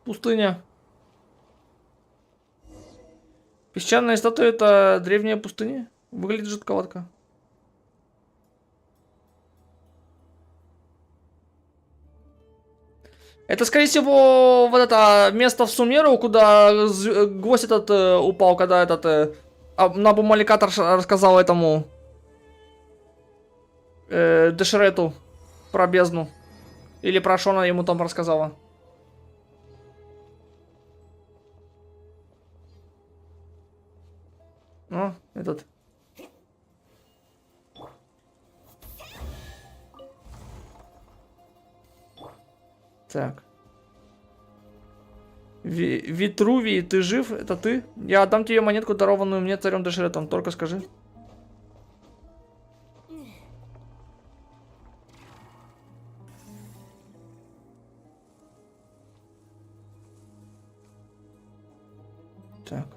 Пустыня. Песчаная статуя — это древняя пустыня? Выглядит жутковатко. Это, скорее всего, вот это место в Сумеру, куда гвоздь этот упал, когда этот Набу Маликат рассказал этому Дешрету про бездну. Или про Шона ему там рассказала. Ну, этот. Так. Витрувий, ты жив? Это ты? Я отдам тебе монетку, дарованную мне царем Дешретом. Только скажи. Так.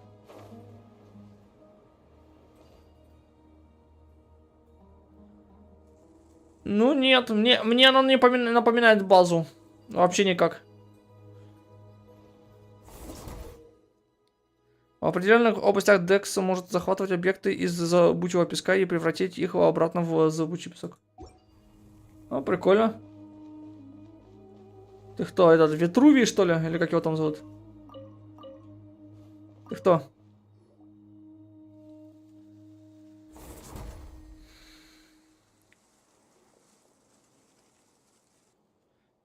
Ну нет, мне она не напоминает базу. Вообще никак. В определенных областях Декс может захватывать объекты из зыбучего песка и превратить их обратно в зыбучий песок. Ну, прикольно. Ты кто, этот Витрувий, что ли? Или как его там зовут? Ты кто?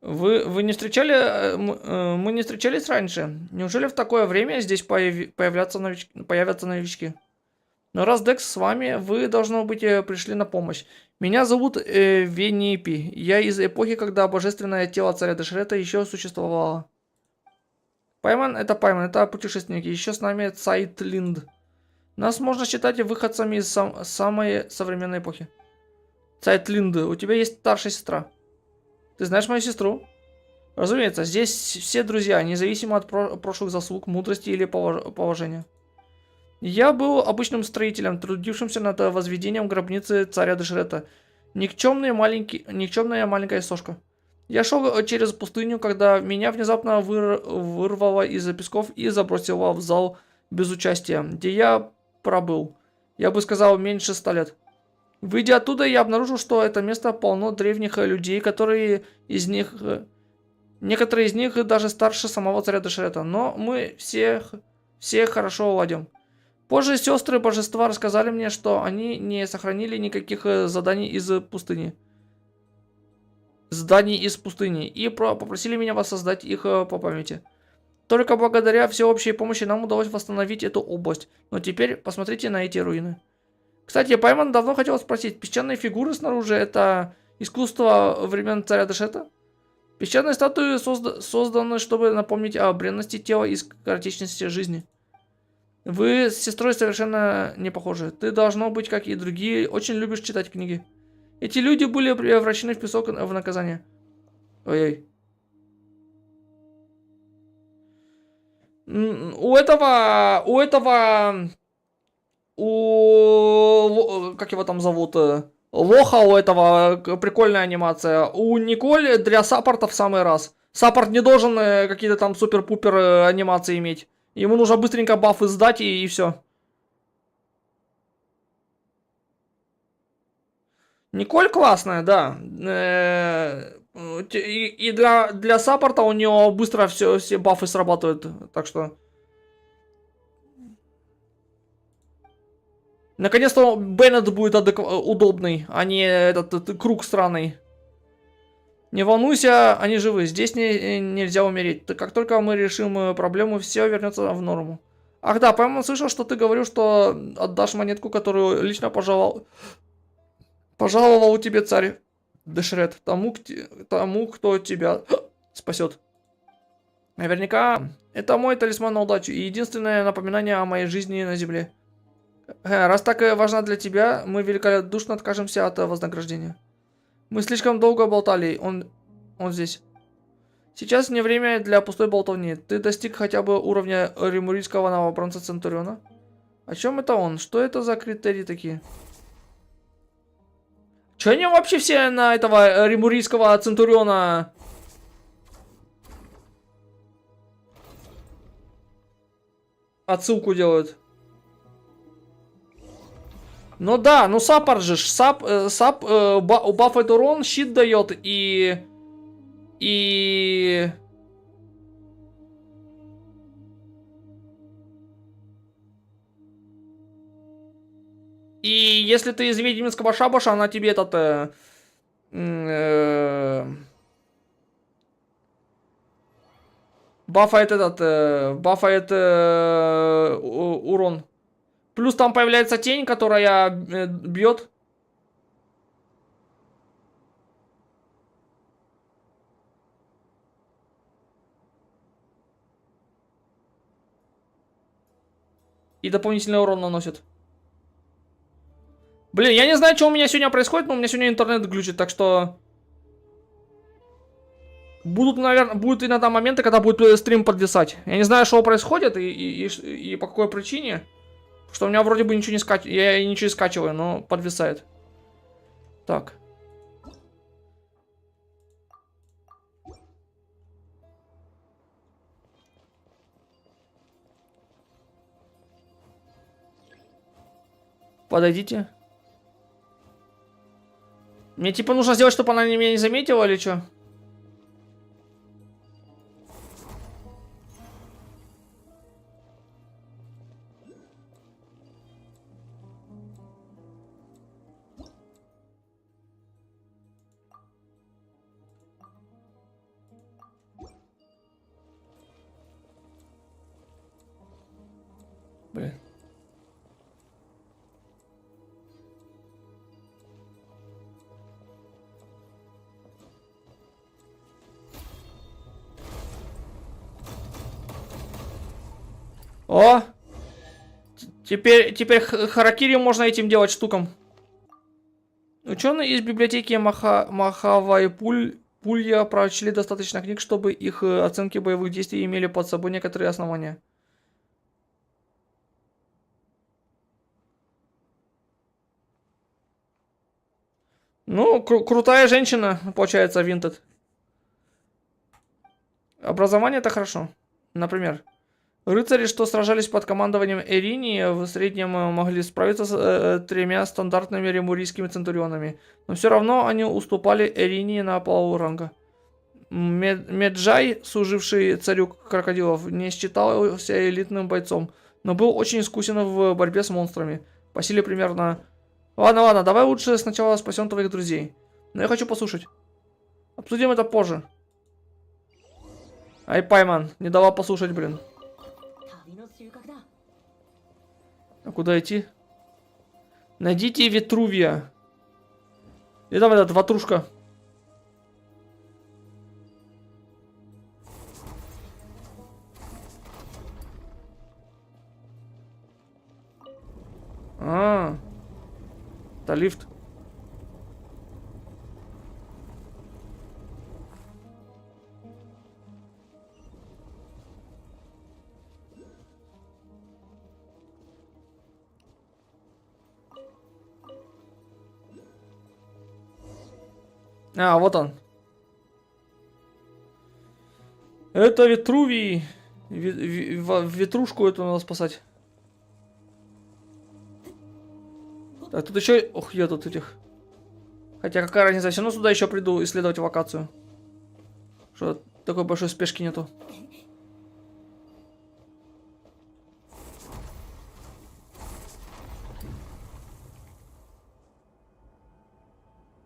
Вы не встречали... Мы не встречались раньше. Неужели в такое время здесь появятся новички? Но раз Декс с вами, вы, должно быть, пришли на помощь. Меня зовут Венипи. Я из эпохи, когда божественное тело царя Дешрета еще существовало. Пайман это путешественники. Еще с нами Цайтлинд. Нас можно считать выходцами из самой современной эпохи. Цайтлинд, у тебя есть старшая сестра. Ты знаешь мою сестру? Разумеется, здесь все друзья, независимо от прошлых заслуг, мудрости или положения. Я был обычным строителем, трудившимся над возведением гробницы царя Дешрета. Никчемная маленькая сошка. Я шел через пустыню, когда меня внезапно вырвало из песков и забросило в зал без участия, где я пробыл. Я бы сказал, меньше 100 лет. Выйдя оттуда, я обнаружил, что это место полно древних людей, некоторые из них даже старше самого царя Дешрета, но мы все хорошо ладим. Позже сестры божества рассказали мне, что они не сохранили никаких зданий из пустыни, и попросили меня воссоздать их по памяти. Только благодаря всеобщей помощи нам удалось восстановить эту область, но теперь посмотрите на эти руины. Кстати, Пайман давно хотел спросить, песчаные фигуры снаружи — это искусство времен царя Дешрета? Песчаные статуи созданы, чтобы напомнить о бренности тела и скоротечности жизни. Вы с сестрой совершенно не похожи. Ты, должно быть, как и другие, очень любишь читать книги. Эти люди были превращены в песок в наказание. Ой-ой. Как его там зовут? Лоха у этого прикольная анимация. У Николь для саппортов в самый раз. Саппорт не должен какие-то там супер-пупер анимации иметь. Ему нужно быстренько бафы сдать и все. Николь классная, да. И для саппорта у нее быстро все бафы срабатывают. Так что... Наконец-то Беннет будет удобный, а не этот круг странный. Не волнуйся, они живы. Здесь нельзя умереть. Как только мы решим проблему, все вернется в норму. Ах да, по-моему, слышал, что ты говорил, что отдашь монетку, которую лично пожаловал тебе царь Дешрет. Тому, кто тебя спасет. Наверняка это мой талисман на удачу и единственное напоминание о моей жизни на земле. Раз так важна для тебя, мы великодушно откажемся от вознаграждения. Мы слишком долго болтали, он здесь. Сейчас не время для пустой болтовни. Ты достиг хотя бы уровня римурийского новобранца Центуриона? О чем это он? Что это за критерии такие? Че они вообще все на этого римурийского Центуриона? отсылку делают. Ну да, ну саппорт же, бафает урон, щит дает и... И если ты из ведьминского шабаша, она тебе этот... бафает урон. Плюс там появляется тень, которая бьет. И дополнительный урон наносит. Блин, я не знаю, что у меня сегодня происходит, но у меня сегодня интернет глючит, так что... Будут, наверное, будут иногда моменты, когда будет стрим подвисать. Я не знаю, что происходит и по какой причине. Что у меня вроде бы ничего не скачиваю. Я ничего не скачиваю, но подвисает. Так. Подойдите. Мне типа нужно сделать, чтобы она меня не заметила или что? Блин. О! Теперь харакири можно этим делать штукам. Ученые из библиотеки Махавайпулья прочли достаточно книг, чтобы их оценки боевых действий имели под собой некоторые основания. Ну, крутая женщина, получается, Винтед. Образование это хорошо. Например, рыцари, что сражались под командованием Эринии, в среднем могли справиться с тремя стандартными ремурийскими центурионами. Но все равно они уступали Эринии на полуранга. Меджай, служивший царю крокодилов, не считался элитным бойцом, но был очень искусен в борьбе с монстрами. По силе примерно... Ладно, давай лучше сначала спасем твоих друзей. Но я хочу послушать. Обсудим это позже. Ай, Пайман, не дала послушать, блин. А куда идти? Найдите Витрувия. И там этот ватрушка. Это лифт. А, вот он. Это Витрувий. Ветрушку эту надо спасать. Так, тут еще... Ох, я тут этих... Хотя какая разница, все равно сюда еще приду исследовать локацию. Что такой большой спешки нету.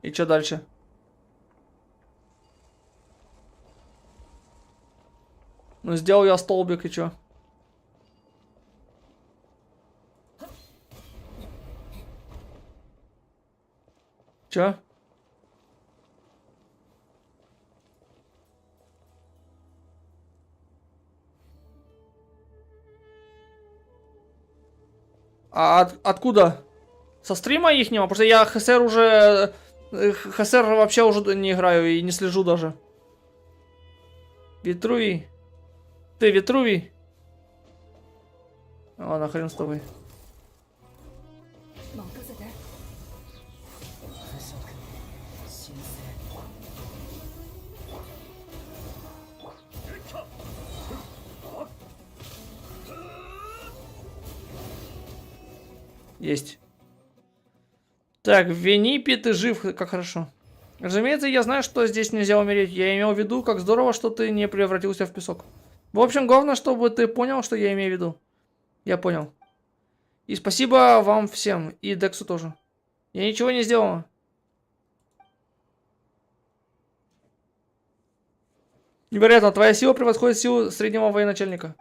И что дальше? Ну, сделал я столбик, и чё? Чё? А откуда? Со стрима ихнего? Потому что я ХСР уже... ХСР вообще уже не играю и не слежу даже. Витрувий. Ты Витрувий? Ладно, хрен с тобой. Есть. Так, Венипи, ты жив, как хорошо. Разумеется, я знаю, что здесь нельзя умереть. Я имел в виду, как здорово, что ты не превратился в песок. В общем, главное, чтобы ты понял, что я имею в виду. Я понял. И спасибо вам всем, и Дексу тоже. Я ничего не сделал. Невероятно, твоя сила превосходит силу среднего военачальника.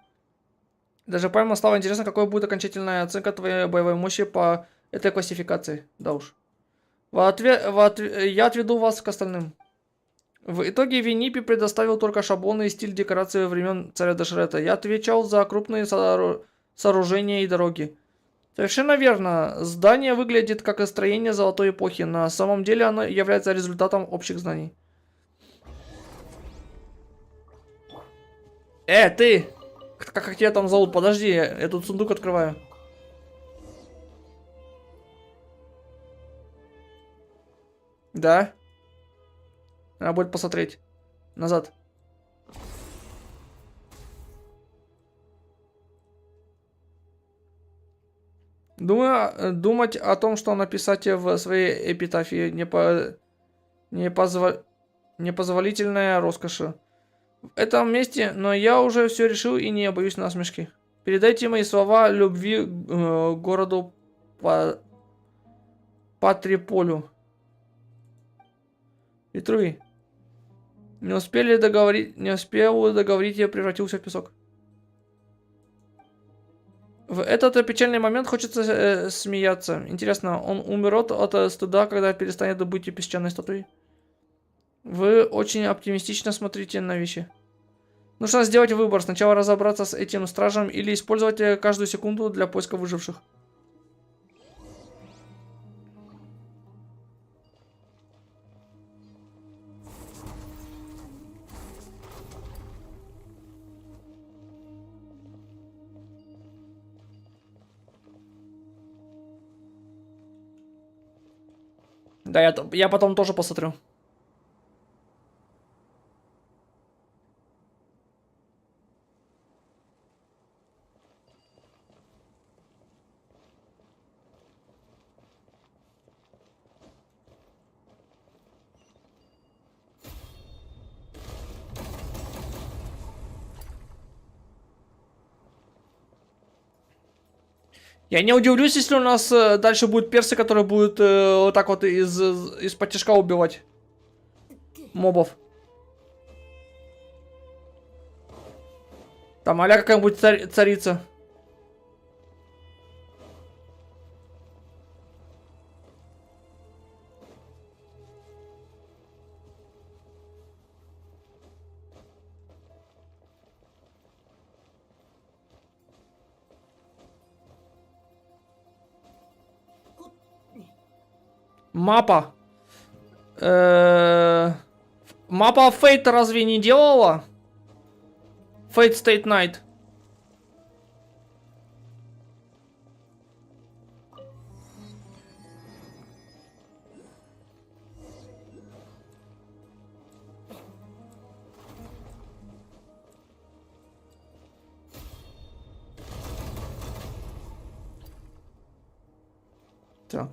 Даже помимо стало интересно, какой будет окончательная оценка твоей боевой мощи по этой классификации. Да уж. Я отведу вас к остальным. В итоге Винипи предоставил только шаблоны и стиль декорации времен царя Дашрета. Я отвечал за крупные сооружения и дороги. Совершенно верно. Здание выглядит как строение золотой эпохи. На самом деле оно является результатом общих знаний. Ты! Как тебя там зовут? Подожди, я тут сундук открываю. Да? Надо будет посмотреть. Назад. Думать о том, что написать в своей эпитафии непозволительная роскошь. В этом месте, но я уже все решил и не боюсь насмешки. Передайте мои слова любви городу Патриполю. Итруи. Не успел договорить, я превратился в песок. В этот печальный момент хочется смеяться. Интересно, он умрет от стыда, когда перестанет быть песчаной статуей? Вы очень оптимистично смотрите на вещи. Нужно сделать выбор. Сначала разобраться с этим стражем или использовать каждую секунду для поиска выживших. Да, я потом тоже посмотрю. Я не удивлюсь, если у нас дальше будут персы, которые будут вот так вот из-под тяжка убивать мобов. Там а-ля какая-нибудь царица. Мапа. Мапа Фейт разве не делала? Fate State Night. Так.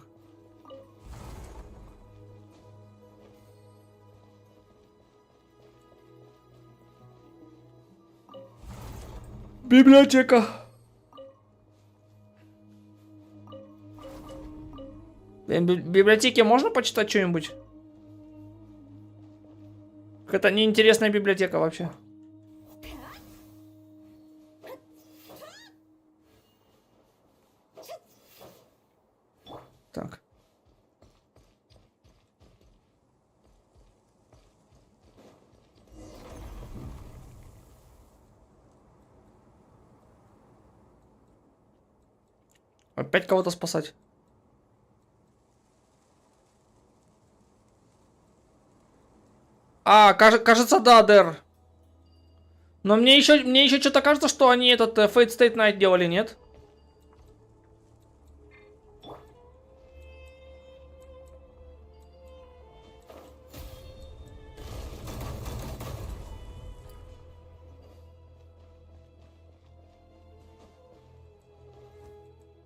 Библиотека. В библиотеке можно почитать что-нибудь? Это неинтересная библиотека вообще. Так. Опять кого-то спасать. Кажется, да, Дэр. Но мне еще что-то кажется, что они этот Fate State Night делали, нет?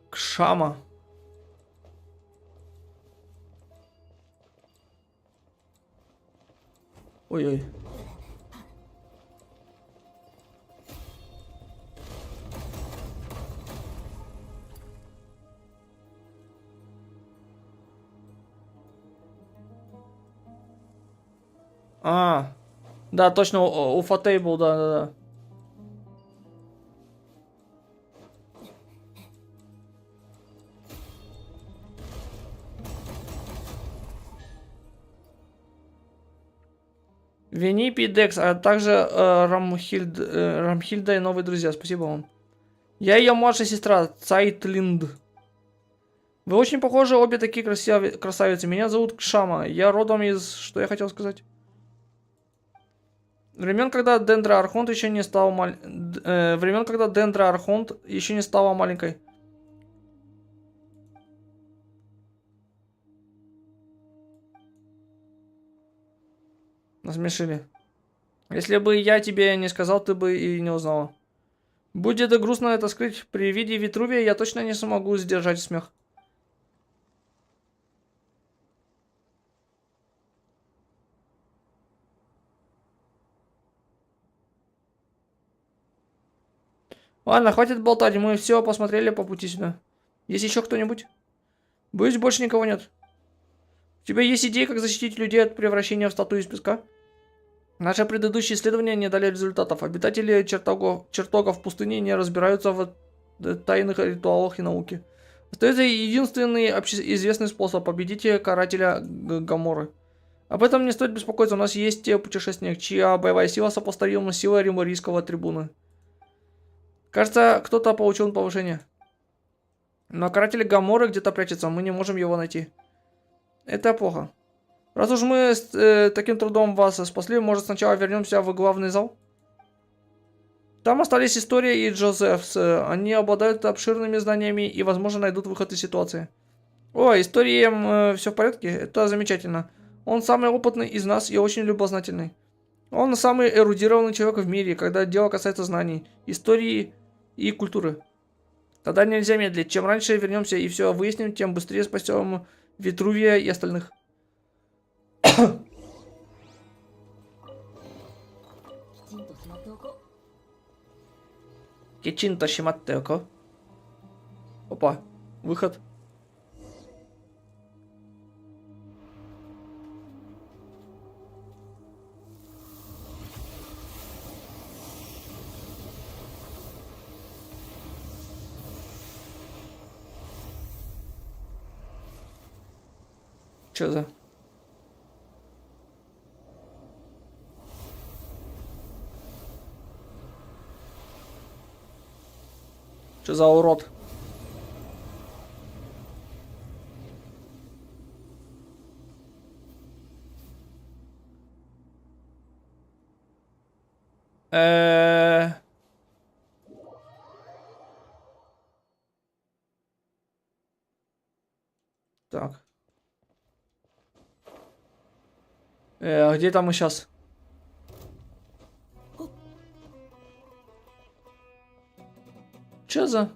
Кшама. Ой-ой. А, да, точно, Уфа-тейбл, да-да-да. Венипи, Декс, а также Рамхильда и новые друзья. Спасибо вам. Я ее младшая сестра, Цайтлинд. Вы очень похожи, обе такие красавицы. Меня зовут Кшама. Я родом из... Что я хотел сказать? Времен, когда Дендра Архонт еще не стал времен, когда Дендра Архонт еще не стала маленькой. Насмешили. Если бы я тебе не сказал, ты бы и не узнала. Будет грустно это скрыть. При виде Витрувия я точно не смогу сдержать смех. Ладно, хватит болтать, мы все посмотрели по пути сюда. Есть еще кто-нибудь? Боюсь, больше никого нет. У тебя есть идеи, как защитить людей от превращения в статую из песка? Наши предыдущие исследования не дали результатов. Обитатели чертогов пустыни не разбираются в тайных ритуалах и науке. Остается единственный известный способ победить карателя Гаморы. Об этом не стоит беспокоиться, у нас есть путешественник, чья боевая сила сопоставима с силой риморийского трибуна. Кажется, кто-то получил повышение. Но каратель Гаморы где-то прячется, мы не можем его найти. Это плохо. Раз уж мы с таким трудом вас спасли, может сначала вернемся в главный зал? Там остались История и Джозефс. Они обладают обширными знаниями и, возможно, найдут выход из ситуации. О, Историем все в порядке? Это замечательно. Он самый опытный из нас и очень любознательный. Он самый эрудированный человек в мире, когда дело касается знаний, истории и культуры. Тогда нельзя медлить. Чем раньше вернемся и все выясним, тем быстрее спасем Витрувия и остальных. Кичинто Шиматтеко. Опа, выход. Чё за? Что за урод? Так. Где там мы сейчас? Чё за?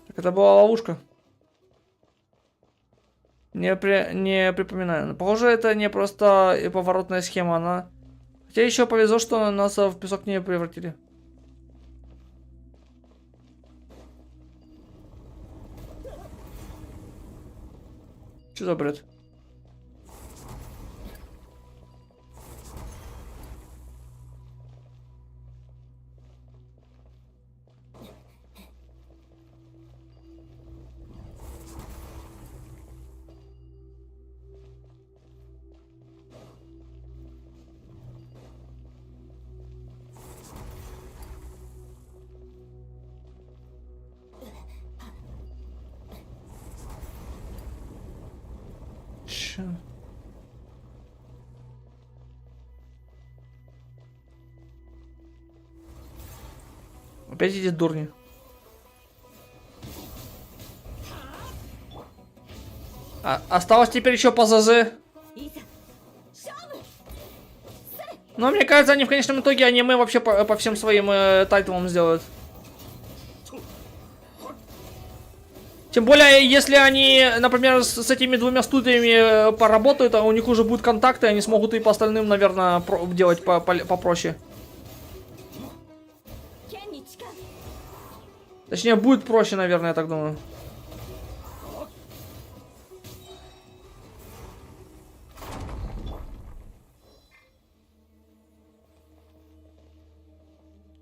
Так это была ловушка. Не припоминаю. Но, похоже, это не просто поворотная схема, она... Хотя еще повезло, что нас в песок не превратили. Что за бред? Чё? Опять эти дурни. Осталось теперь еще по ЗЗ. Но мне кажется, они в конечном итоге аниме вообще по всем своим тайтлам сделают. Тем более, если они, например, с этими двумя студиями поработают, а у них уже будут контакты, они смогут и по остальным, наверное, делать попроще. Точнее, будет проще, наверное, я так думаю.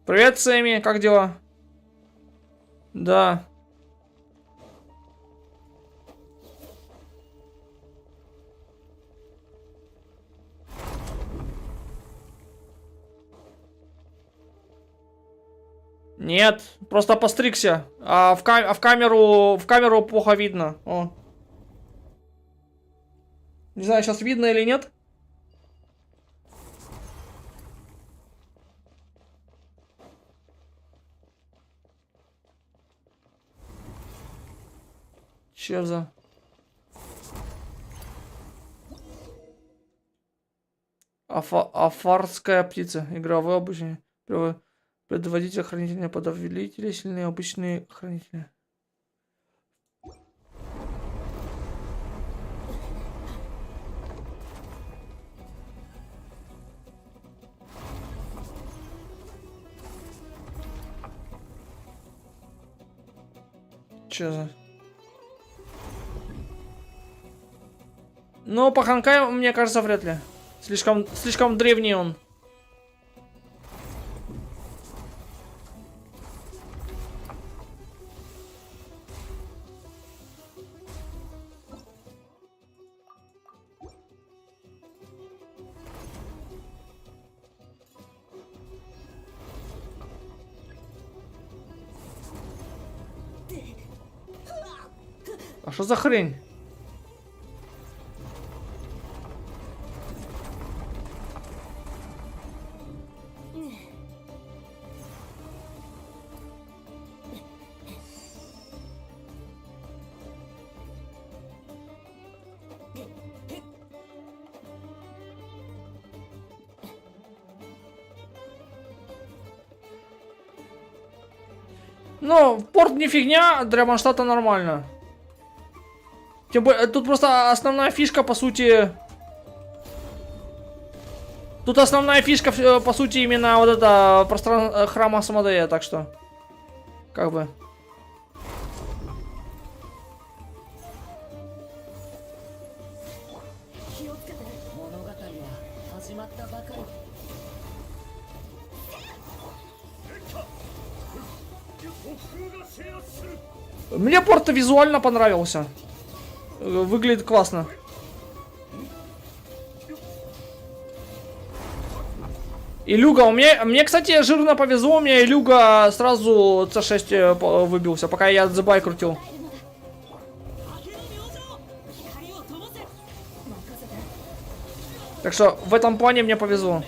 Привет, Сэмми, как дела? Да. Нет, просто постригся. А в камеру плохо видно. О. Не знаю, сейчас видно или нет. Че за... Афарская птица. Игровое обучение. Предводитель, хранители, подавители, сильные обычные хранители. Че за... Ну, по Ханкай, мне кажется, вряд ли. Слишком древний он. А что за хрень? Ну, порт не фигня, для Манштата нормально. Тем более, тут просто основная фишка, по сути... Тут основная фишка, по сути, именно вот это пространство храма Асмодея, так что... Как бы... Мне порт визуально понравился. Выглядит классно. Илюга, мне, кстати, жирно повезло, у меня Илюга сразу C6 выбился, пока я дзбай крутил. Так что в этом плане мне повезло.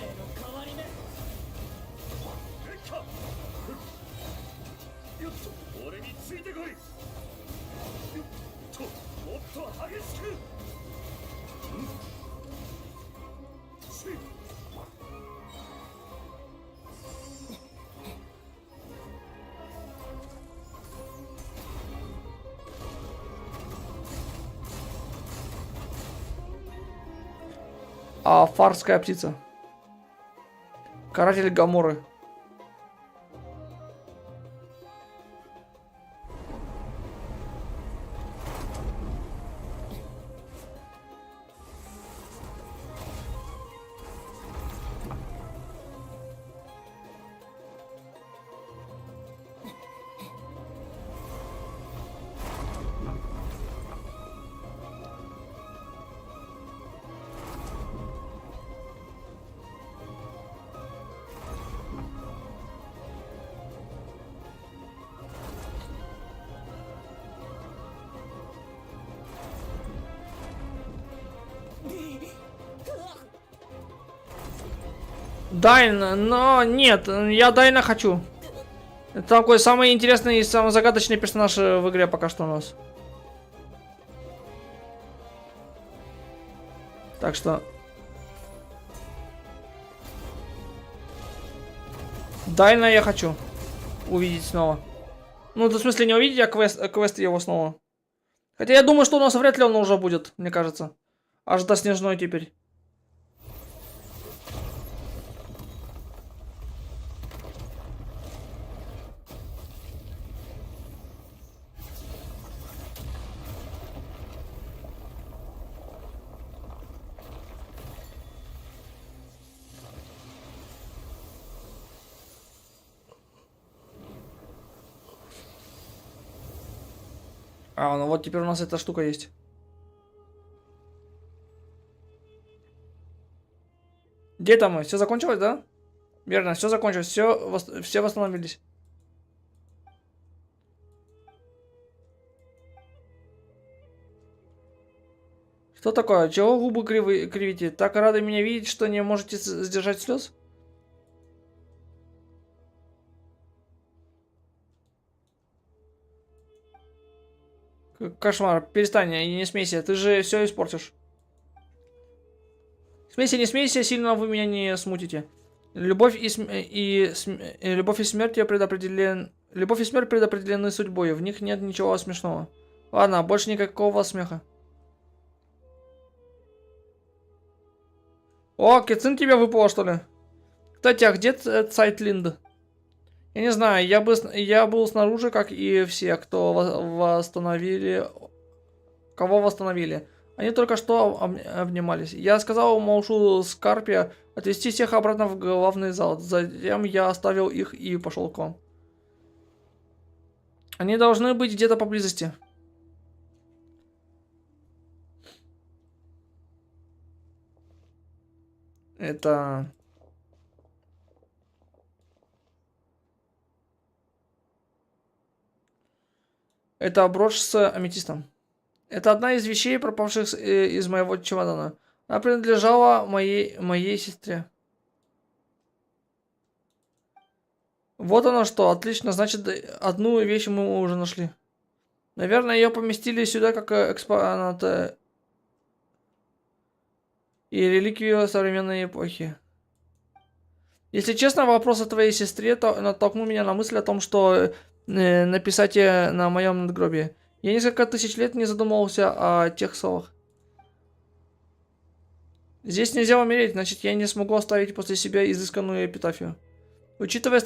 Афарская птица. Каратель Гаморы. Дайн, но нет, я Дайна хочу. Это такой самый интересный и самый загадочный персонаж в игре пока что у нас. Так что... Дайна я хочу увидеть снова. Ну, в смысле, не увидеть, а квест его снова. Хотя я думаю, что у нас вряд ли он уже будет, мне кажется. Аж до Снежной теперь. А, ну вот теперь у нас эта штука есть. Где там мы? Все закончилось, да? Верно, все закончилось, все восстановились. Что такое? Чего губы кривите? Так рады меня видеть, что не можете сдержать слез? Кошмар, перестань и не смейся, ты же все испортишь. Смейся, не смейся, сильно вы меня не смутите. Любовь любовь и смерть Любовь и смерть предопределены судьбой, в них нет ничего смешного. Ладно, больше никакого смеха. О, Кицин тебя выпало, что ли? Кстати, а где Цайтлинд? Я не знаю, я был снаружи, как и все, кого восстановили. Они только что обнимались. Я сказал малышу Скарпе отвезти всех обратно в главный зал. Затем я оставил их и пошел к вам. Они должны быть где-то поблизости. Это... Это брошь с аметистом. Это одна из вещей, пропавших из моего чемодана. Она принадлежала моей сестре. Вот оно что, отлично, значит, одну вещь мы уже нашли. Наверное, ее поместили сюда как экспонат и реликвию современной эпохи. Если честно, вопрос о твоей сестре натолкнул меня на мысль о том, что написать на моем надгробии. Я несколько тысяч лет не задумывался о тех словах. Здесь нельзя умереть, значит, я не смогу оставить после себя изысканную эпитафию. Учитывая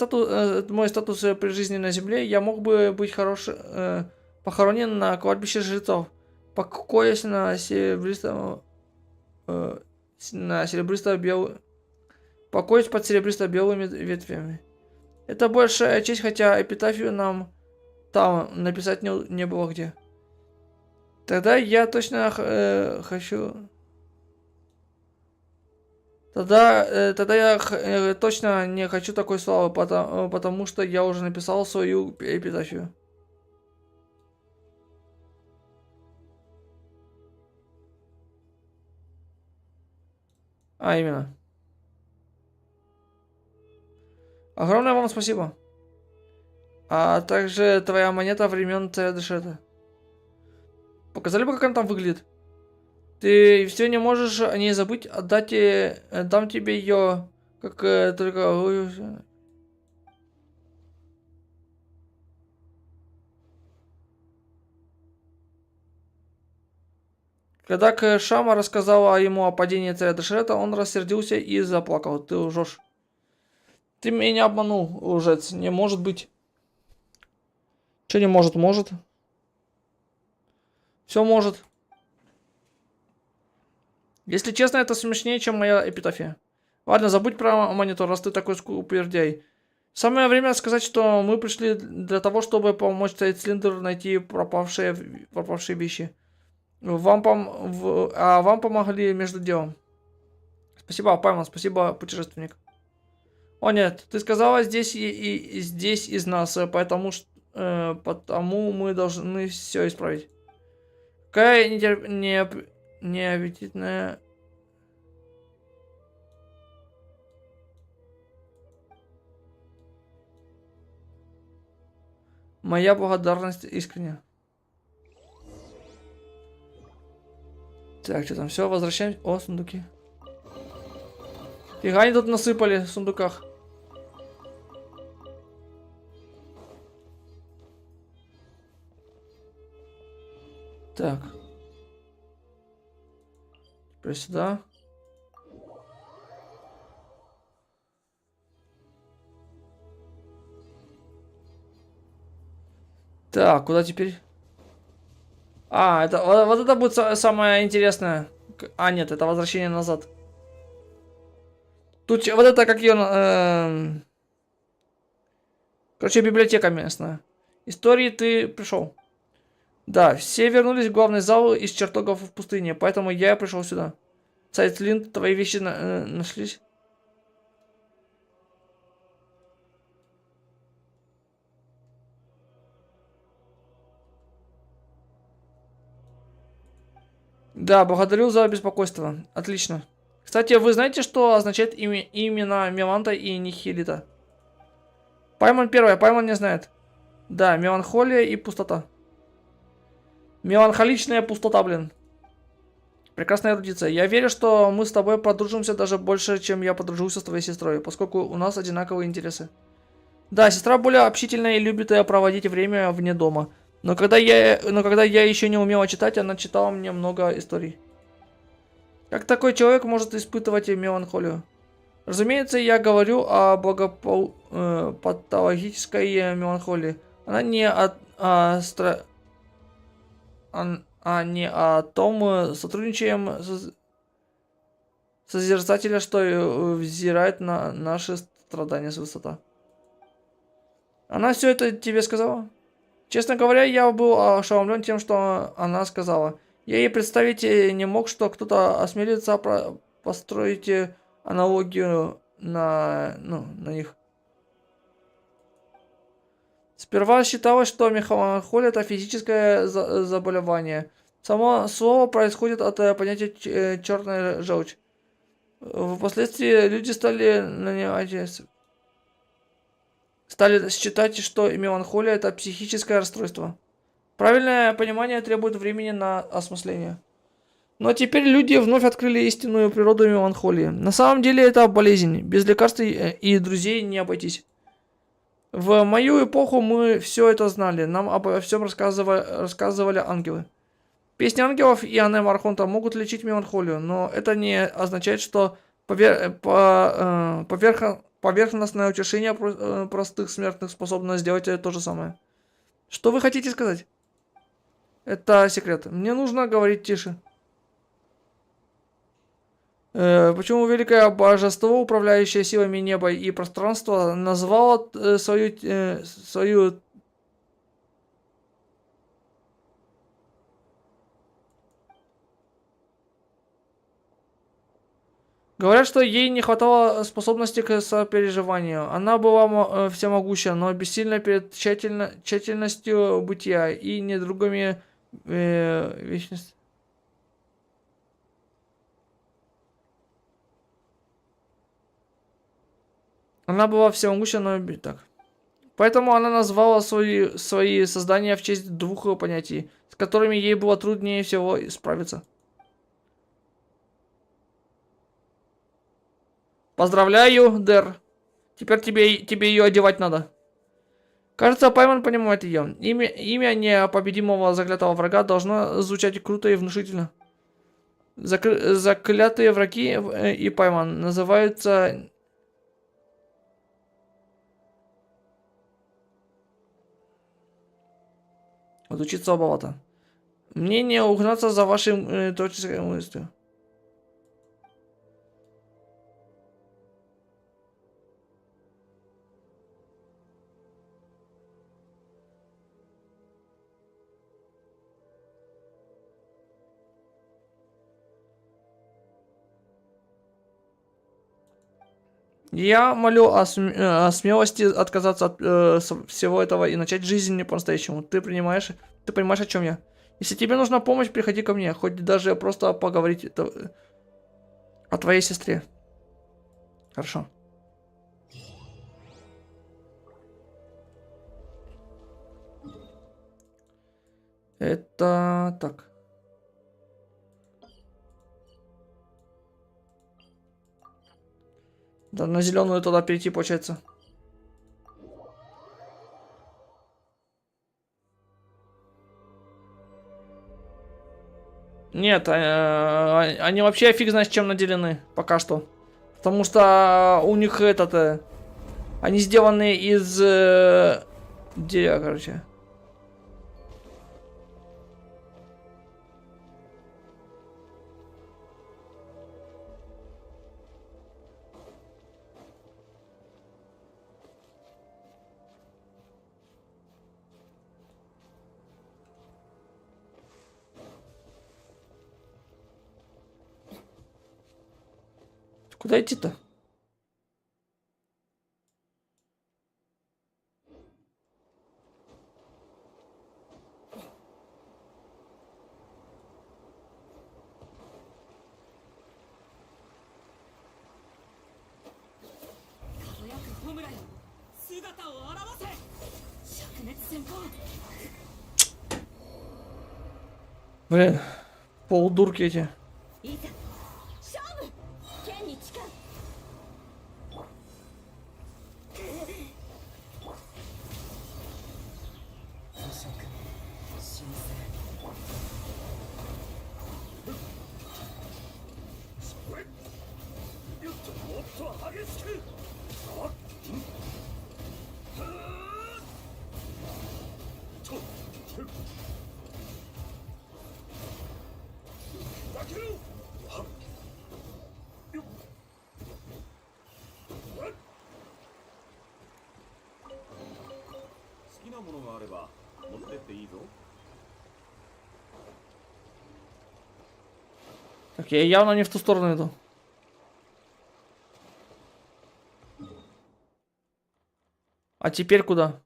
мой статус при жизни на Земле, я мог бы быть похоронен на кладбище жрецов, покоясь на серебристо-белом... Покоясь под серебристо-белыми ветвями. Это большая честь, хотя эпитафию нам там написать не было где. Тогда я точно хочу... Тогда я точно не хочу такой славы, потому что я уже написал свою эпитафию. А, именно. Огромное вам спасибо. А также твоя монета времен царя Дешета. Показали бы, как она там выглядит? Ты все не можешь о ней забыть, дам тебе ее, как только... Когда Шама рассказала ему о падении царя Дешета, он рассердился и заплакал. Ты лжешь. Ты меня обманул, лжец. Не может быть. Че не может? Может. Все может. Если честно, это смешнее, чем моя эпитафия. Ладно, забудь про монитор, раз ты такой скупердяй. Самое время сказать, что мы пришли для того, чтобы помочь Цилиндр найти пропавшие вещи. Вам помогли между делом. Спасибо, Пайман, спасибо, путешественник. О нет, ты сказала здесь здесь из нас, потому мы должны все исправить. Какая неаппетитная... Моя благодарность искренне. Так, что там? Все, возвращаемся. О, сундуки. Фига они тут насыпали в сундуках. Так. Теперь сюда. Так, куда теперь? А, это вот это будет самое интересное. А, нет, это возвращение назад. Тут вот это как ее... короче, библиотека местная. Истории ты пришел. Да, все вернулись в главный зал из чертогов в пустыне, поэтому я пришел сюда. Сайтлинд, твои вещи нашлись? Да, благодарю за беспокойство. Отлично. Кстати, вы знаете, что означает имена Меланта и Нихилита? Паймон первая, Паймон не знает. Да, меланхолия и пустота. Меланхоличная пустота, блин. Прекрасная эрудиция. Я верю, что мы с тобой подружимся даже больше, чем я подружился с твоей сестрой, поскольку у нас одинаковые интересы. Да, сестра более общительная и любит проводить время вне дома. Но когда я еще не умела читать, она читала мне много историй. Как такой человек может испытывать меланхолию? Разумеется, я говорю о патологической меланхолии. Она не не о том, сотрудничаем созерцателя, что взирает на наши страдания с высоты. Она все это тебе сказала? Честно говоря, я был ошеломлен тем, что она сказала. Я ей представить не мог, что кто-то осмелится построить аналогию на них. Сперва считалось, что меланхолия это физическое заболевание. Само слово происходит от понятия черная желчь. Впоследствии люди стали считать, что меланхолия это психическое расстройство. Правильное понимание требует времени на осмысление. Но теперь люди вновь открыли истинную природу меланхолии. На самом деле это болезнь. Без лекарств и друзей не обойтись. В мою эпоху мы все это знали. Нам обо всем рассказывали ангелы. Песни ангелов и Анне Мархонта могут лечить меланхолию, но это не означает, что поверхностное утешение простых смертных способно сделать то же самое. Что вы хотите сказать? Это секрет. Мне нужно говорить тише. Почему великое божество, управляющее силами неба и пространства, назвало свою... Говорят, что ей не хватало способности к сопереживанию. Она была всемогуща, но бессильна перед тщательностью бытия и недругами вечности. Она была всемогуща, но... Так. Поэтому она назвала свои создания в честь двух понятий, с которыми ей было труднее всего справиться. Поздравляю, Дэр. Теперь тебе ее одевать надо. Кажется, Пайман понимает ее. Имя непобедимого заклятого врага должно звучать круто и внушительно. Заклятые враги и Пайман называются... Звучит слабовато. Мне не угнаться за вашей творческой мыслью. Я молю о смелости отказаться от всего этого и начать жизнь не по-настоящему. Ты понимаешь, о чем я? Если тебе нужна помощь, приходи ко мне, хоть даже просто поговорить о твоей сестре. Хорошо. Это так. Да, на зеленую туда перейти, получается. Нет, они вообще фиг знает чем наделены пока что. Потому что у них они сделаны из дерева, короче. Куда идти-то? Блин, полдурки эти. Так, я явно не в ту сторону иду. А теперь куда?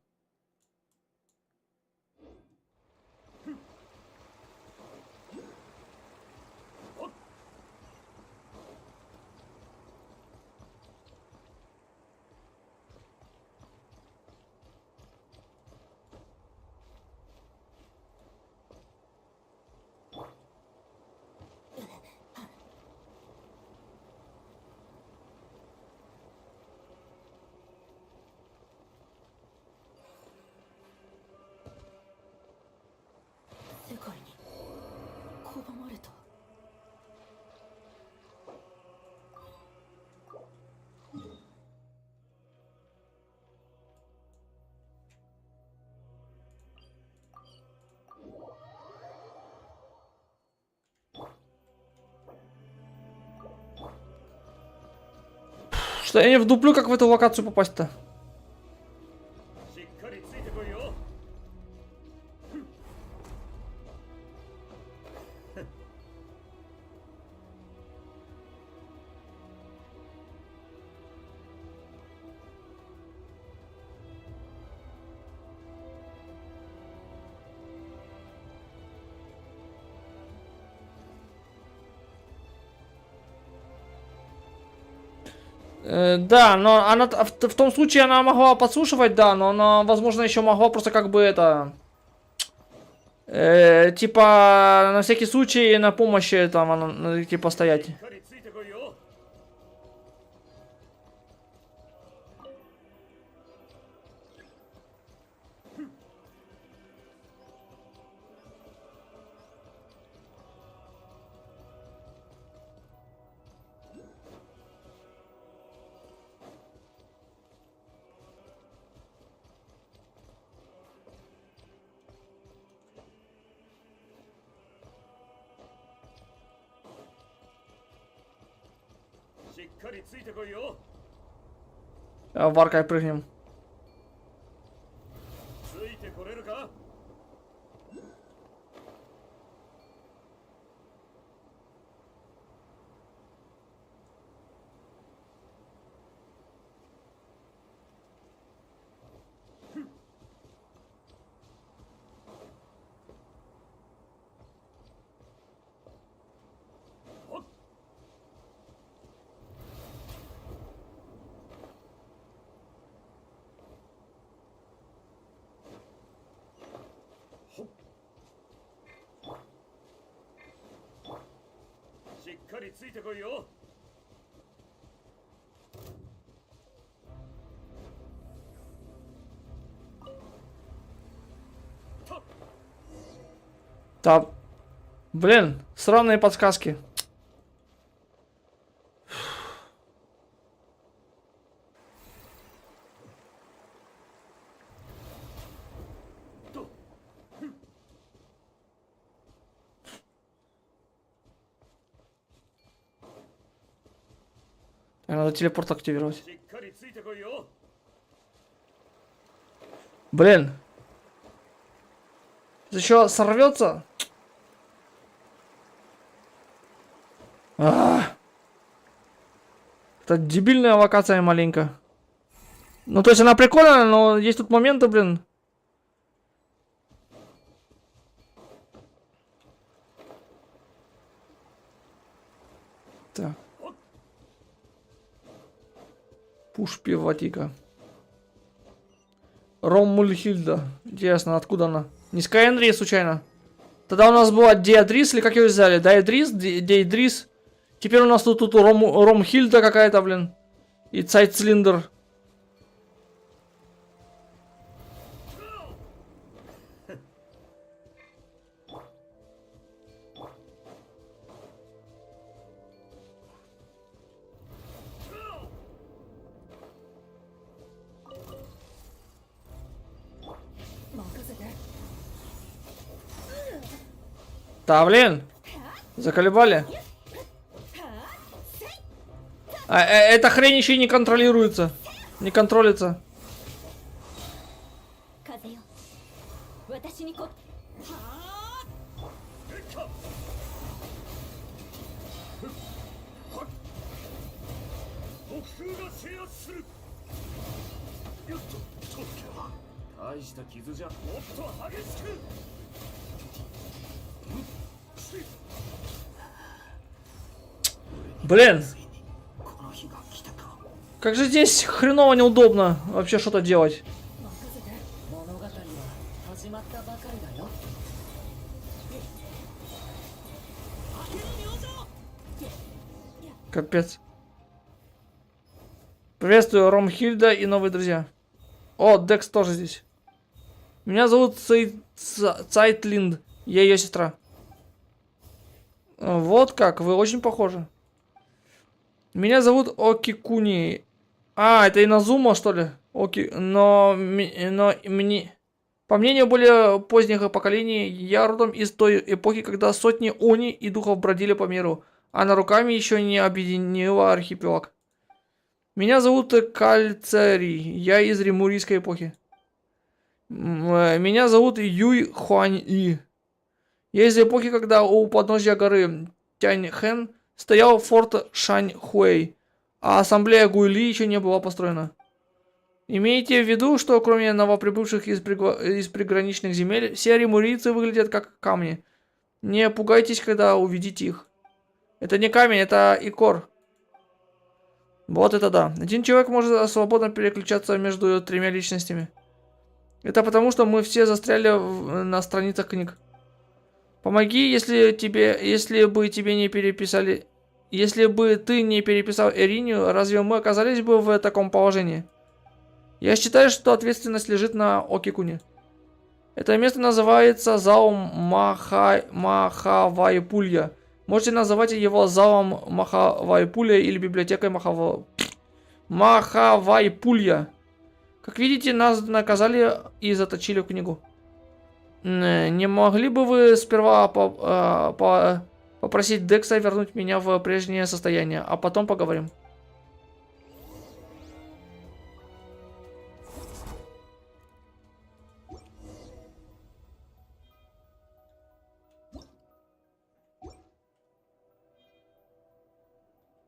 Что я не вдуплю, как в эту локацию попасть-то? Да, но она в том случае она могла подслушивать, да, но она, возможно, еще могла просто как бы типа на всякий случай на помощи там она, типа стоять. Варкой прыгнем. Да, блин, странные подсказки. Надо телепорт активировать. Блин. Еще сорвется? Это дебильная локация маленькая. Ну, то есть она прикольная, но есть тут моменты, блин. Так. Пуш Ватика. Роммульхильда. Интересно, откуда она? Не Скайенри, случайно? Тогда у нас была Диадрис, или как ее взяли? Дейдрис. Теперь у нас тут Ромхильда какая-то, блин. И Цайтцилиндр. Да, блин. Заколебали. Эта хрень еще и не контролируется. Не контролится. Блин. Как же здесь хреново неудобно вообще что-то делать. Капец. Приветствую, Ромхильда и новые друзья. О, Декс тоже здесь. Меня зовут Цайтлинд. Я ее сестра. Вот как, вы очень похожи. Меня зовут Окикуни. А, это Иназума, что ли? Но мне... По мнению более поздних поколений, я родом из той эпохи, когда сотни они и духов бродили по миру, а на руками еще не объединила архипелаг. Меня зовут Кальцерий, я из ремурийской эпохи. Меня зовут Юй Хуань-И. Я из эпохи, когда у подножья горы Тяньхэн стоял форт Шань-Хуэй, а ассамблея Гуйли еще не была построена. Имейте в виду, что кроме новоприбывших из приграничных земель, все ремурийцы выглядят как камни. Не пугайтесь, когда увидите их. Это не камень, это икор. Вот это да. Один человек может свободно переключаться между тремя личностями. Это потому, что мы все застряли на страницах книг. Помоги, если бы тебе не переписали... Если бы ты не переписал Эринию, разве мы оказались бы в таком положении? Я считаю, что ответственность лежит на Окикуне. Это место называется залом Махавайпулья. Можете называть его залом Махавайпулья или библиотекой Махавайпулья. Как видите, нас наказали и заточили в книгу. Не могли бы вы сперва попросить Декса вернуть меня в прежнее состояние, а потом поговорим?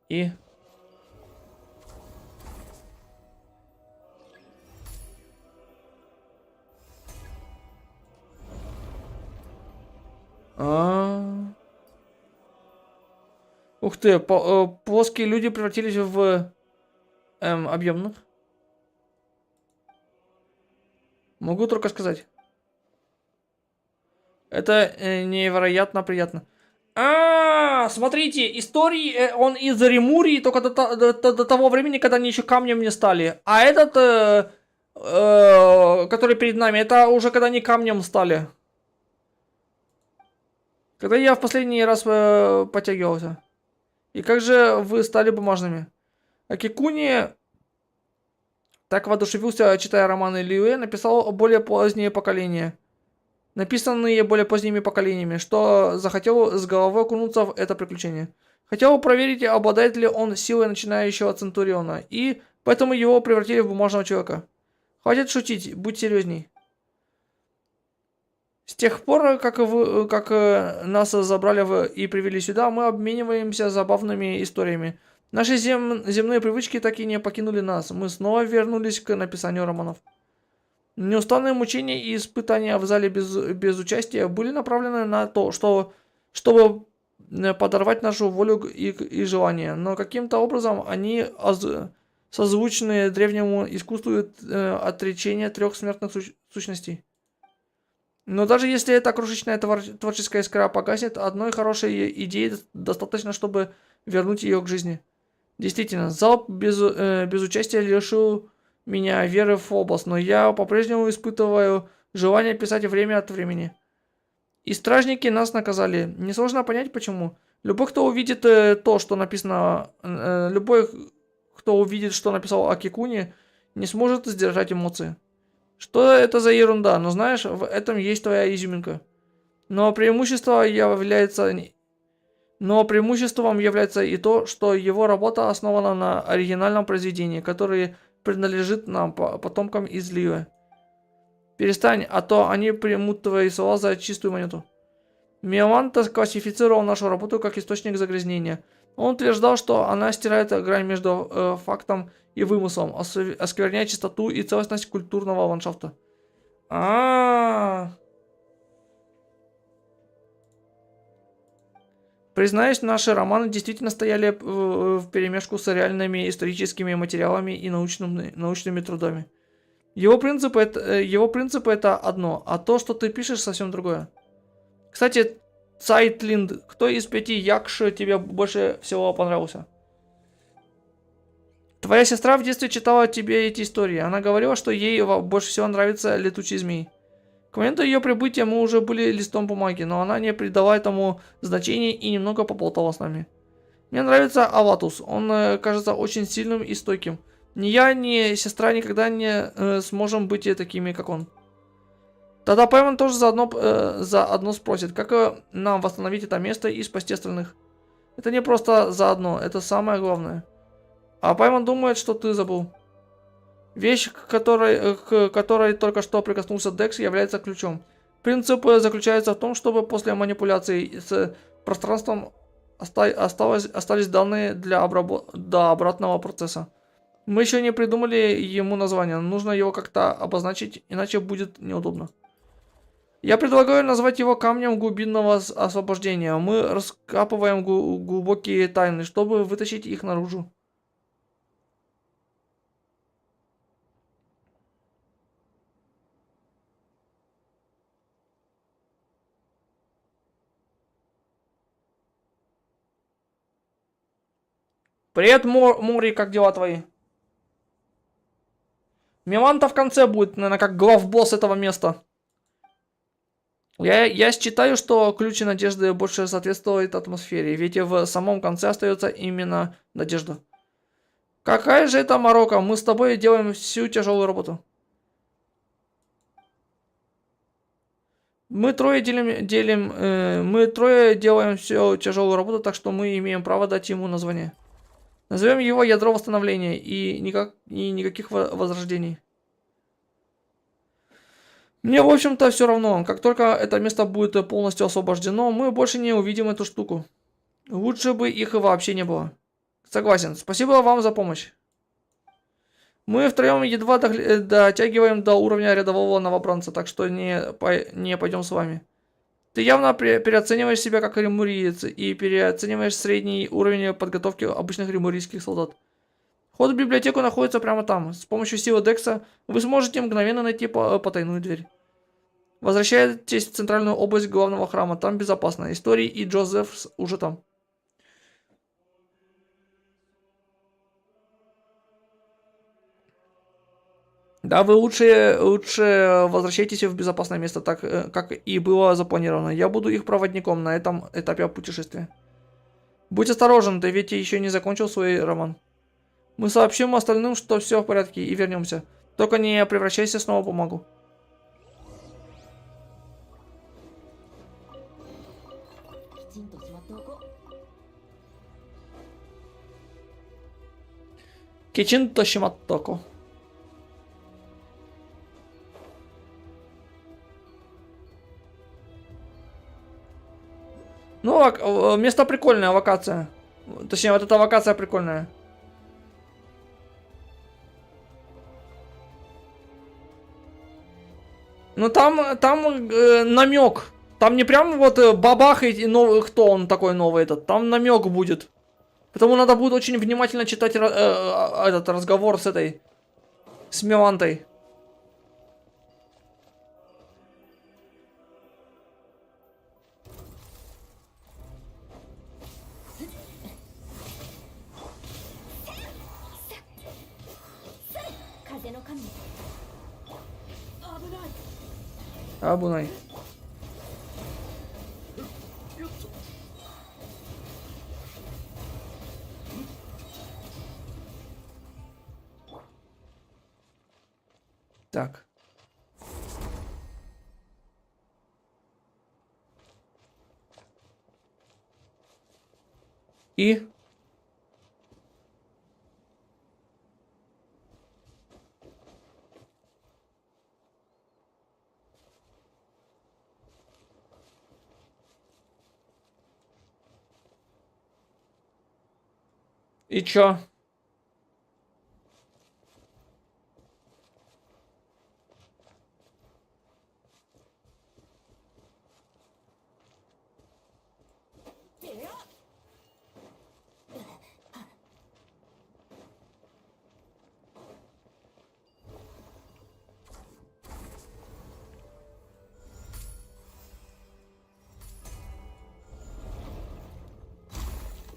И... Ух ты, плоские люди превратились в объемных. Могу только сказать. Это невероятно приятно. Смотрите, истории, он из Ремурии только до того времени, когда они еще камнем не стали. А этот, который перед нами, это уже когда они камнем стали. Когда я в последний раз подтягивался? И как же вы стали бумажными? Акикуни так воодушевился, читая романы Лиуэ, написал более позднее поколение, написанные более поздними поколениями, что захотел с головой окунуться в это приключение. Хотел проверить, обладает ли он силой начинающего Центуриона, и поэтому его превратили в бумажного человека. Хватит шутить, будь серьезней. С тех пор, как нас забрали и привели сюда, мы обмениваемся забавными историями. Наши земные привычки так и не покинули нас. Мы снова вернулись к написанию романов. Неустанные мучения и испытания в зале без участия были направлены на то, чтобы подорвать нашу волю и желание. Но каким-то образом они созвучны древнему искусству отречения трех смертных сущностей. Но даже если эта крошечная творческая искра погаснет, одной хорошей идеи достаточно, чтобы вернуть ее к жизни. Действительно, залп без участия лишил меня веры в Фобос, но я по-прежнему испытываю желание писать время от времени. И стражники нас наказали. Несложно понять, почему. Любой, кто увидит то, что написано... любой, кто увидит, что написал Акикуни, не сможет сдержать эмоции. Что это за ерунда? Но знаешь, в этом есть твоя изюминка. Но преимуществом является и то, что его работа основана на оригинальном произведении, которое принадлежит нам, потомкам из Ливы. Перестань, а то они примут твои слова за чистую монету. Миоланта классифицировал нашу работу как источник загрязнения. Он утверждал, что она стирает грань между фактом и вымыслом, оскверняя чистоту и целостность культурного ландшафта. Признаюсь, наши романы действительно стояли вперемешку с реальными историческими материалами и научными трудами. Его принципы это одно, а то, что ты пишешь, совсем другое. Кстати, Цайтлинд, кто из 5 якш тебе больше всего понравился? Твоя сестра в детстве читала тебе эти истории. Она говорила, что ей больше всего нравится летучий змей. К моменту ее прибытия мы уже были листом бумаги, но она не придала этому значения и немного поболтала с нами. Мне нравится Аватус, он кажется очень сильным и стойким. Ни я, ни сестра никогда не сможем быть такими, как он. Тогда Паймон тоже заодно спросит, как нам восстановить это место и спасти остальных. Это не просто заодно, это самое главное. А Паймон думает, что ты забыл. Вещь, к которой только что прикоснулся Декс, является ключом. Принцип заключается в том, чтобы после манипуляций с пространством остались данные до обратного процесса. Мы еще не придумали ему название, нужно его как-то обозначить, иначе будет неудобно. Я предлагаю назвать его камнем глубинного освобождения. Мы раскапываем глубокие тайны, чтобы вытащить их наружу. Привет, Мори, как дела твои? Милан-то в конце будет, наверное, как главбосс этого места. Я считаю, что ключ надежды больше соответствует атмосфере, ведь в самом конце остается именно надежда. Какая же это морока? Мы с тобой делаем всю тяжелую работу. Мы трое делаем всю тяжелую работу, так что мы имеем право дать ему название. Назовем его ядро восстановления и никаких возрождений. Мне, в общем-то, все равно. Как только это место будет полностью освобождено, мы больше не увидим эту штуку. Лучше бы их вообще не было. Согласен. Спасибо вам за помощь. Мы втроем едва дотягиваем до уровня рядового новобранца, так что не пойдем с вами. Ты явно переоцениваешь себя как римуриец и переоцениваешь средний уровень подготовки обычных римурийских солдат. Вход в библиотеку находится прямо там. С помощью силы Декса вы сможете мгновенно найти потайную дверь. Возвращайтесь в центральную область главного храма, там безопасно. Истории и Джозеф уже там. Да, вы лучше возвращайтесь в безопасное место, так как и было запланировано. Я буду их проводником на этом этапе путешествия. Будь осторожен, ты ведь еще не закончил свой роман. Мы сообщим остальным, что все в порядке, и вернемся. Только не превращайся снова в бумагу. Кичин Тошиматтоко. Ну, место прикольное, локация. Точнее, вот эта локация прикольная. Ну там намек. Там не прям вот бабах и новый, кто он такой новый этот. Там намек будет. Потому надо будет очень внимательно читать этот разговор с этой. С Милантой. Абунай. Так. И? И чё?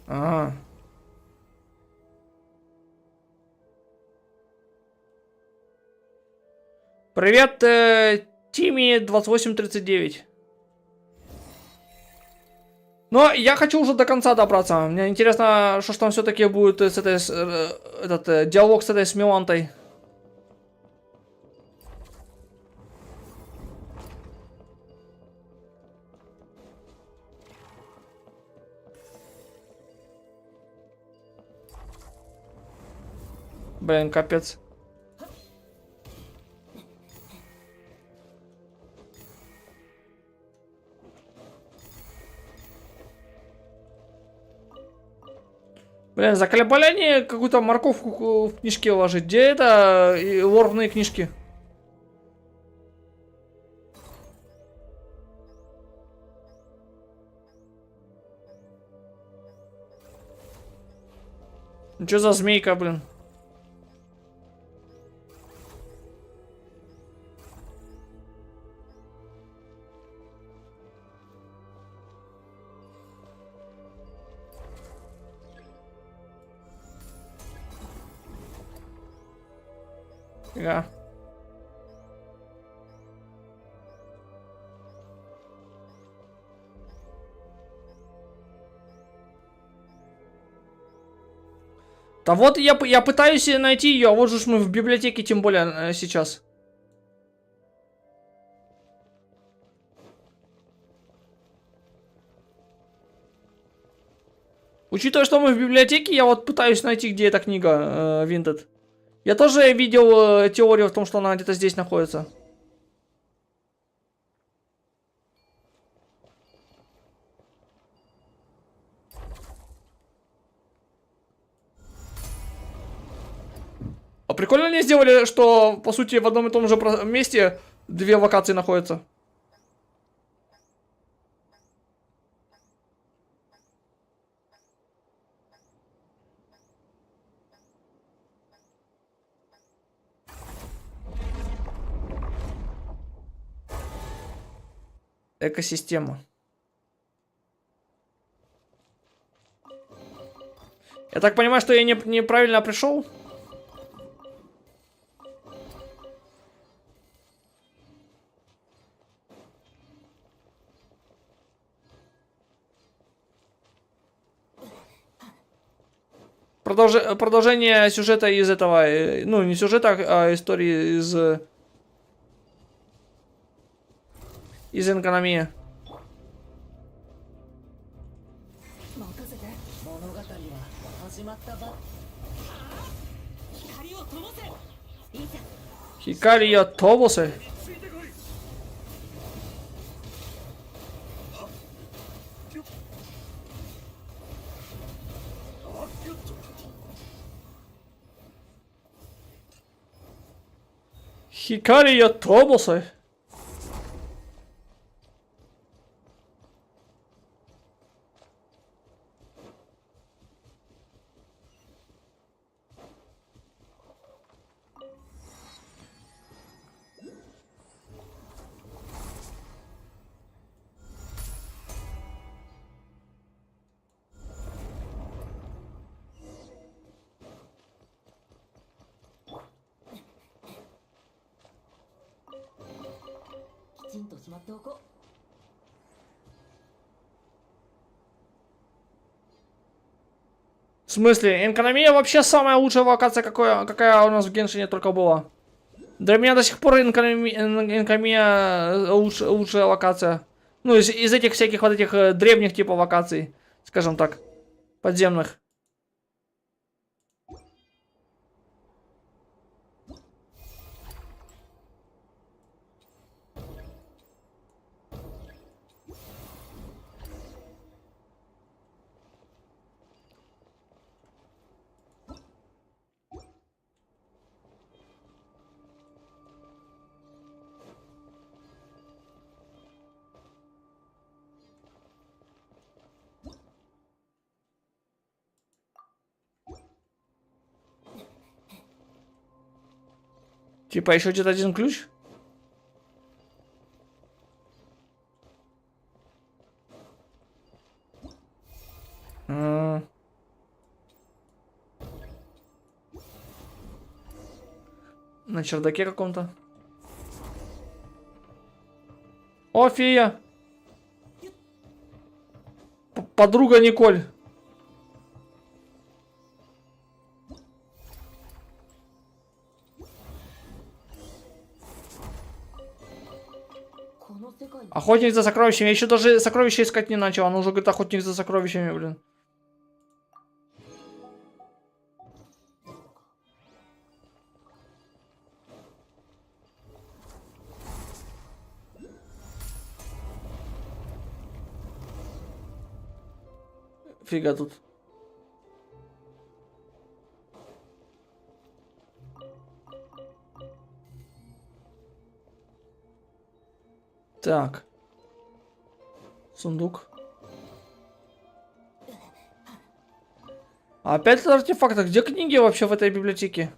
Ага. Привет, Тимми 2839. Но я хочу уже до конца добраться. Мне интересно, что ж там все-таки будет с этой, этот диалог с этой с Милантой. Блин, капец. Блин, заколебали они какую-то морковку в книжке ложить. Где это лорные книжки? Ну, что за змейка, блин? Фига. Да вот я пытаюсь найти ее, а вот же мы в библиотеке, тем более сейчас. Учитывая, что мы в библиотеке, я вот пытаюсь найти, где эта книга Винтед. Я тоже видел теорию в том, что она где-то здесь находится. А прикольно они сделали, что, по сути, в одном и том же месте две локации находятся. Экосистема. Я так понимаю, что я неправильно пришел? Продолжение сюжета из этого, ну, не сюжета, а истории из Энкономии. 任せて。物語は始まったば。光を灯せ。いいじゃん。 Хикари я Тобусы. Хикари я Тобусы.きちんとしまっておこВ смысле, Энкономия вообще самая лучшая локация, какая у нас в Геншине только была. Для меня до сих пор Энкономия лучшая локация. Ну, из этих всяких вот этих древних типа локаций, скажем так, подземных. Типа еще где-то один ключ? На чердаке каком-то. О, фея! Подруга Николь. この世界に Охотник за сокровищами. Я еще даже сокровища искать не начал. Он уже говорит охотник за сокровищами, блин. Фига тут. Так. Сундук. Опять этот артефакт. А где книги вообще в этой библиотеке?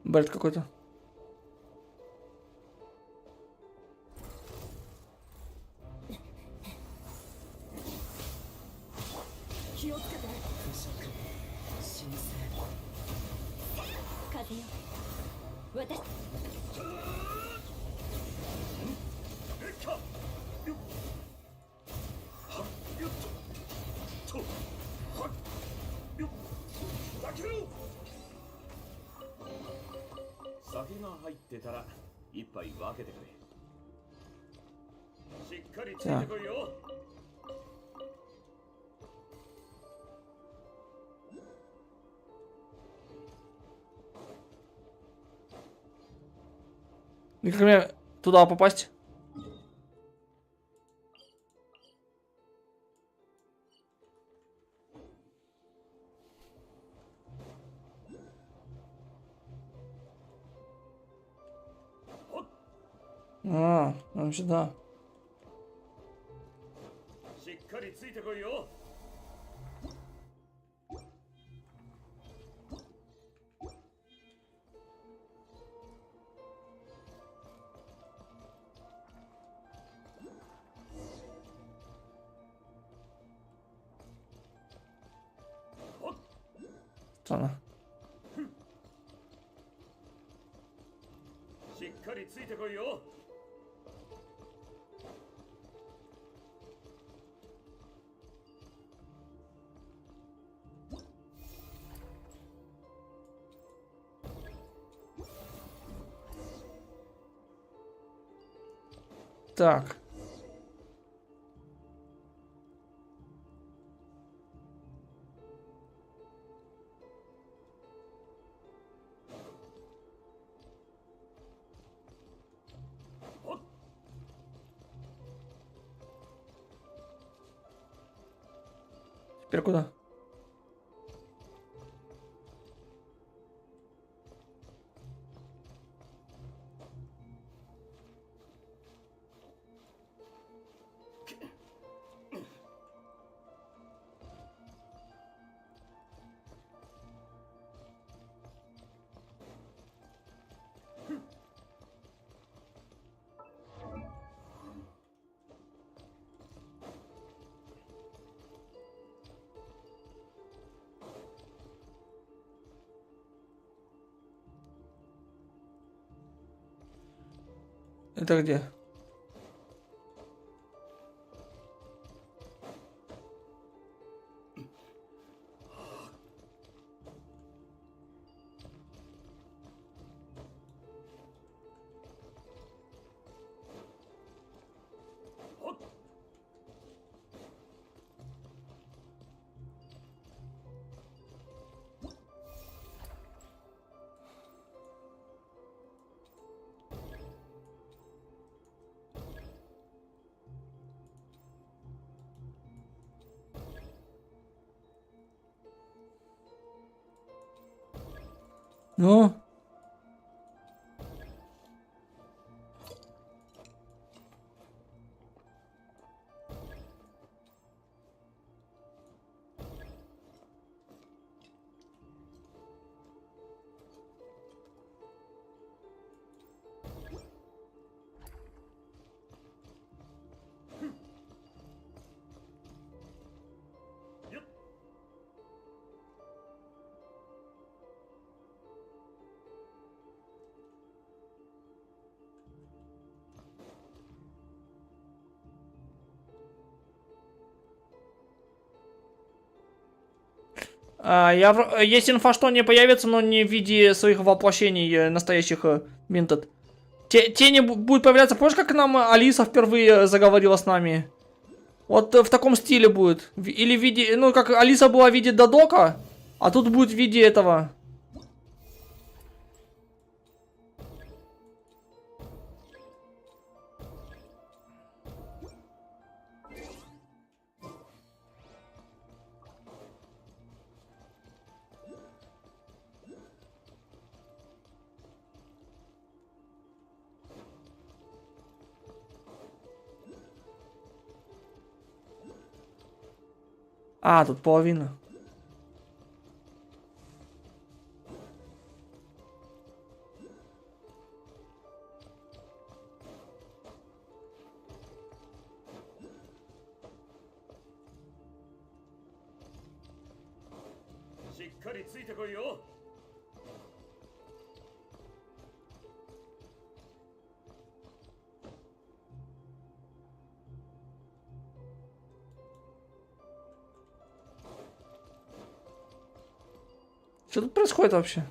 Бред какой-то. Так. И как мне туда попасть? Нам сюда. Странно. Так. Теперь куда? Это где? Ну? Есть инфа, что они появятся, но не в виде своих воплощений настоящих Минтед. Тени будут появляться. Помнишь, как нам Алиса впервые заговорила с нами? Вот в таком стиле будет. Или в виде... Ну, как Алиса была в виде Додока, а тут будет в виде этого. А, тут половина. Что тут происходит вообще?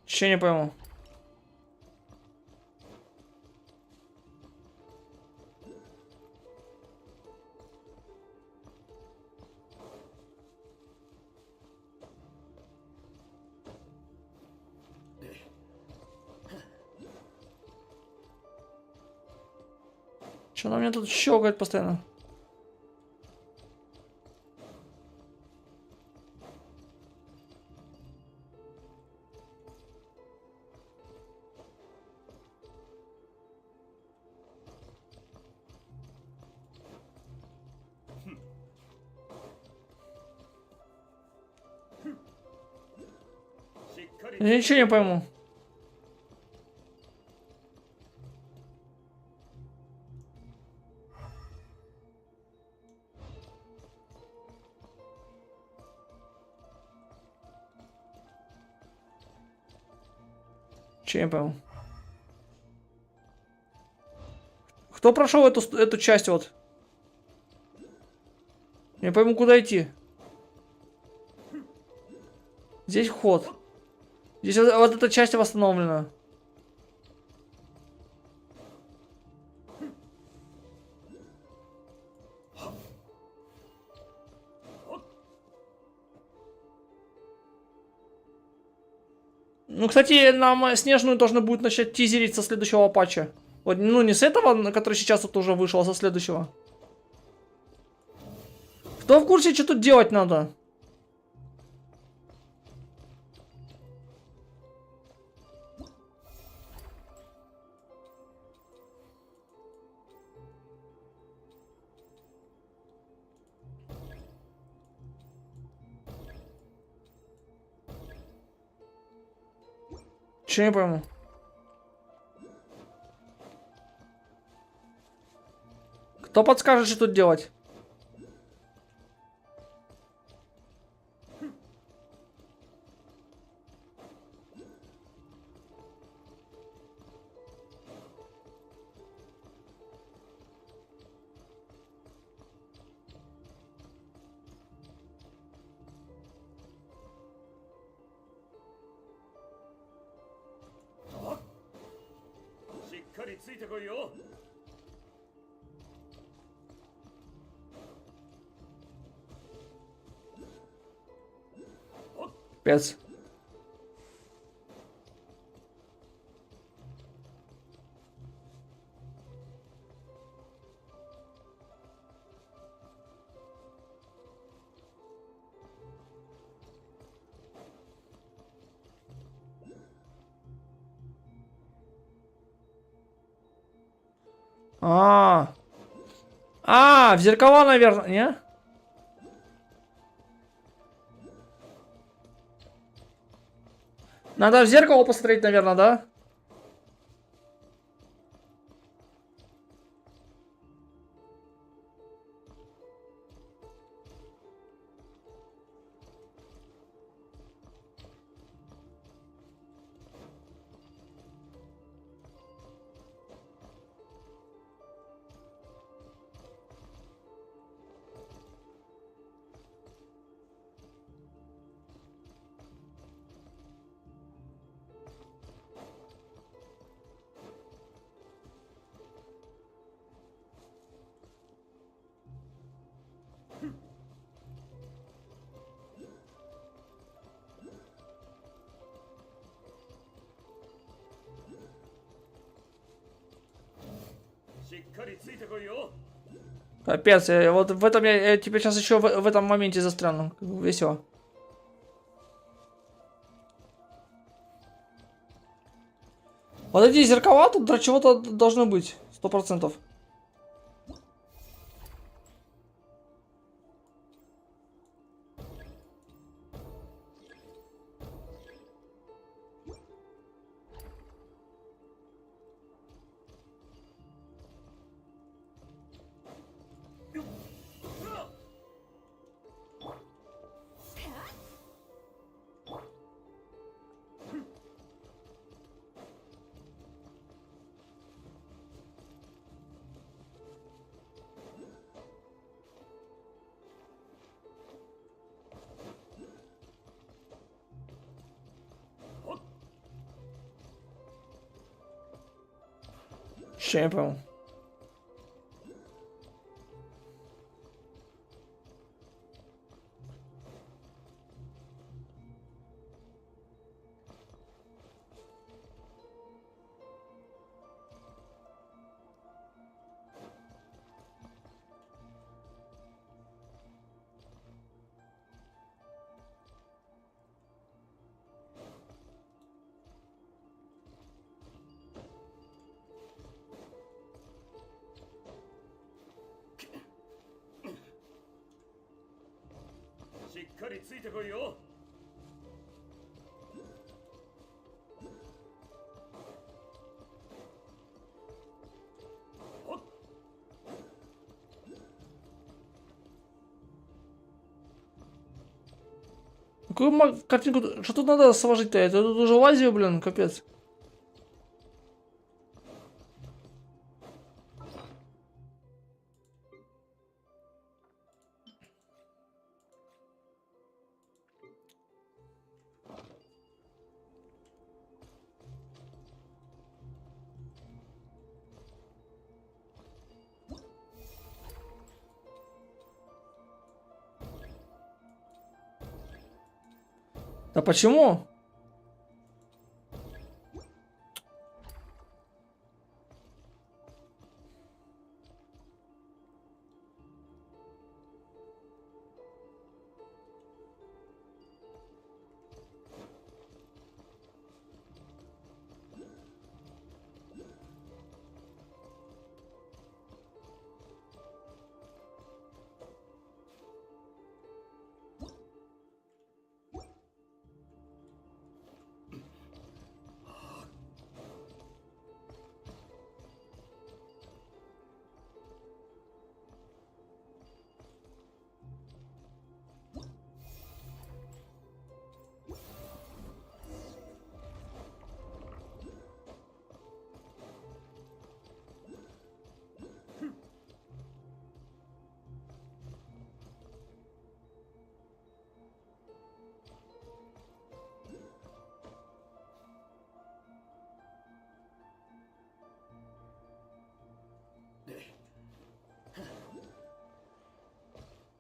Че не пойму. Че она мне тут щелкает постоянно? Я ничего не пойму. Че я пойму? Кто прошел эту часть вот? Я пойму, куда идти. Здесь вход. Здесь вот эта часть восстановлена. Ну, кстати, нам Снежную должны будет начать тизерить со следующего патча. Вот, ну, не с этого, который сейчас вот уже вышел, а со следующего. Кто в курсе, что тут делать надо? Че не пойму? Кто подскажет, что тут делать? Пец. В зеркала, наверное, не? Надо в зеркало посмотреть, наверное, да? Капец, вот в этом я теперь сейчас еще в этом моменте застряну. Весело. Вот эти зеркала тут для чего-то должны быть. 100%. Ще не понял. Какую картинку? Что тут надо сложить-то? Это тут уже лазию, блин, капец. Да почему?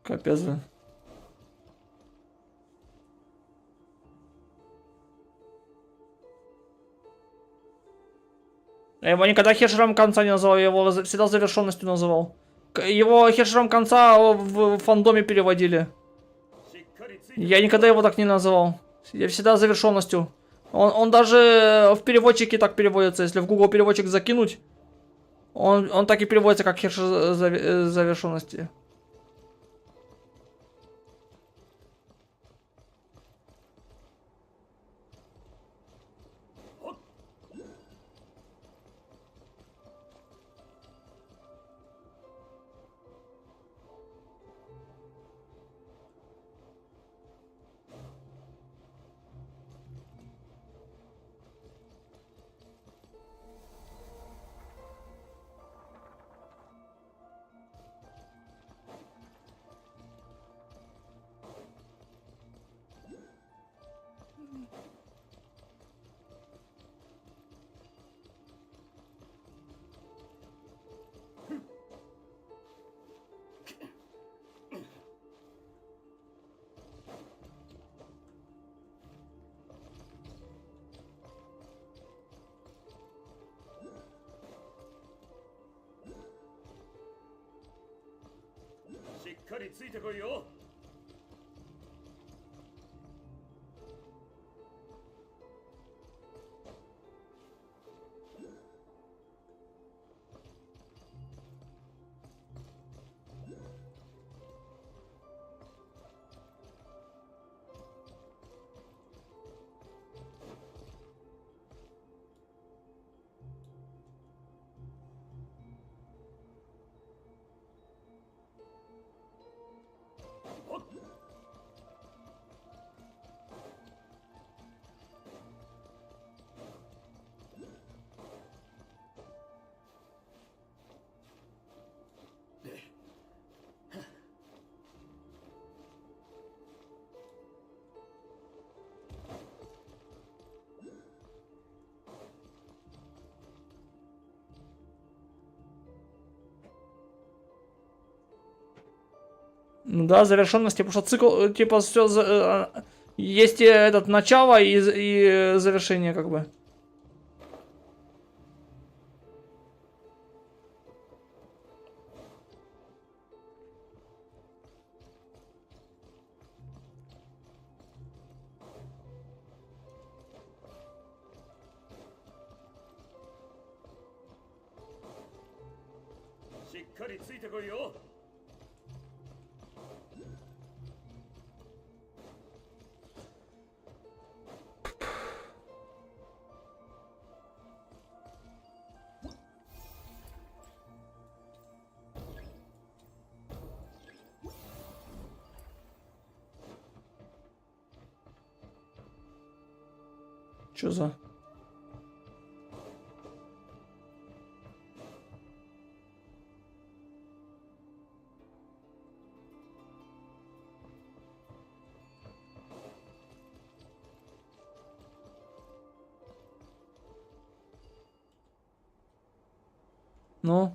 Капец, блин. Я его никогда хешером конца не называл, я его всегда завершенностью называл. Его хешером конца в фандоме переводили. Я никогда его так не называл. Я всегда завершенностью. Он даже в переводчике так переводится. Если в Google переводчик закинуть, он так и переводится, как хешер завершенности. Ну да, завершенности, потому что цикл, типа, все, есть этот начало и завершение, как бы. Чё за... Ну?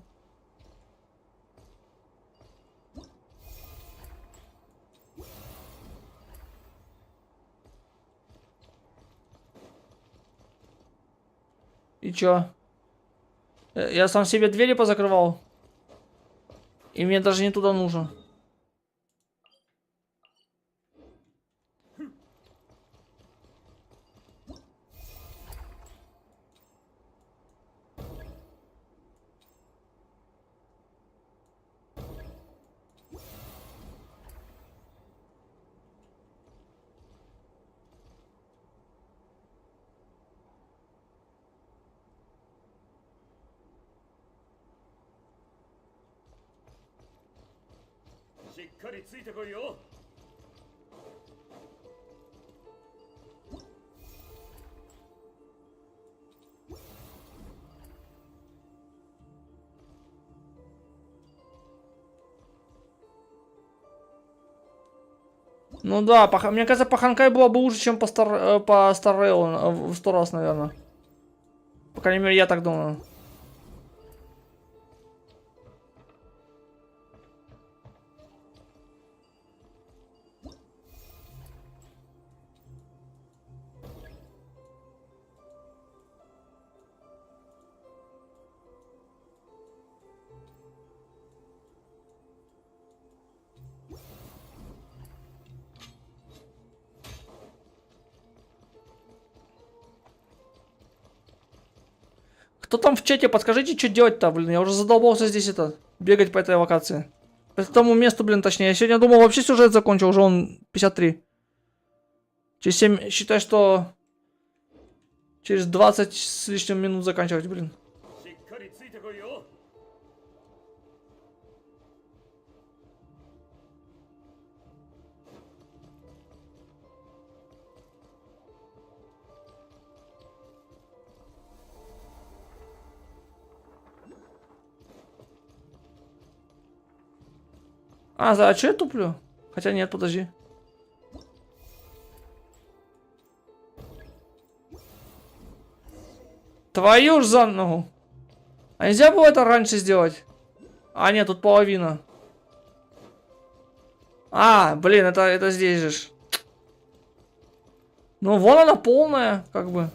И чё? Я сам себе двери позакрывал. И мне даже не туда нужно. Ну да, мне кажется, по Ханкай было бы лучше, чем по Star Rail в 100 раз, наверное. По крайней мере, я так думаю. Кто там в чате? Подскажите, что делать-то, блин. Я уже задолбался здесь бегать по этой локации. По этому месту, блин, точнее. Я сегодня думал, вообще сюжет закончил, уже он 53. Через 7, считай, что через 20 с лишним минут заканчивать, блин. А что я туплю? Хотя нет, подожди. Твою ж за ногу. А нельзя было это раньше сделать? А, нет, тут половина. А, блин, это здесь же. Ну, вон она полная, как бы.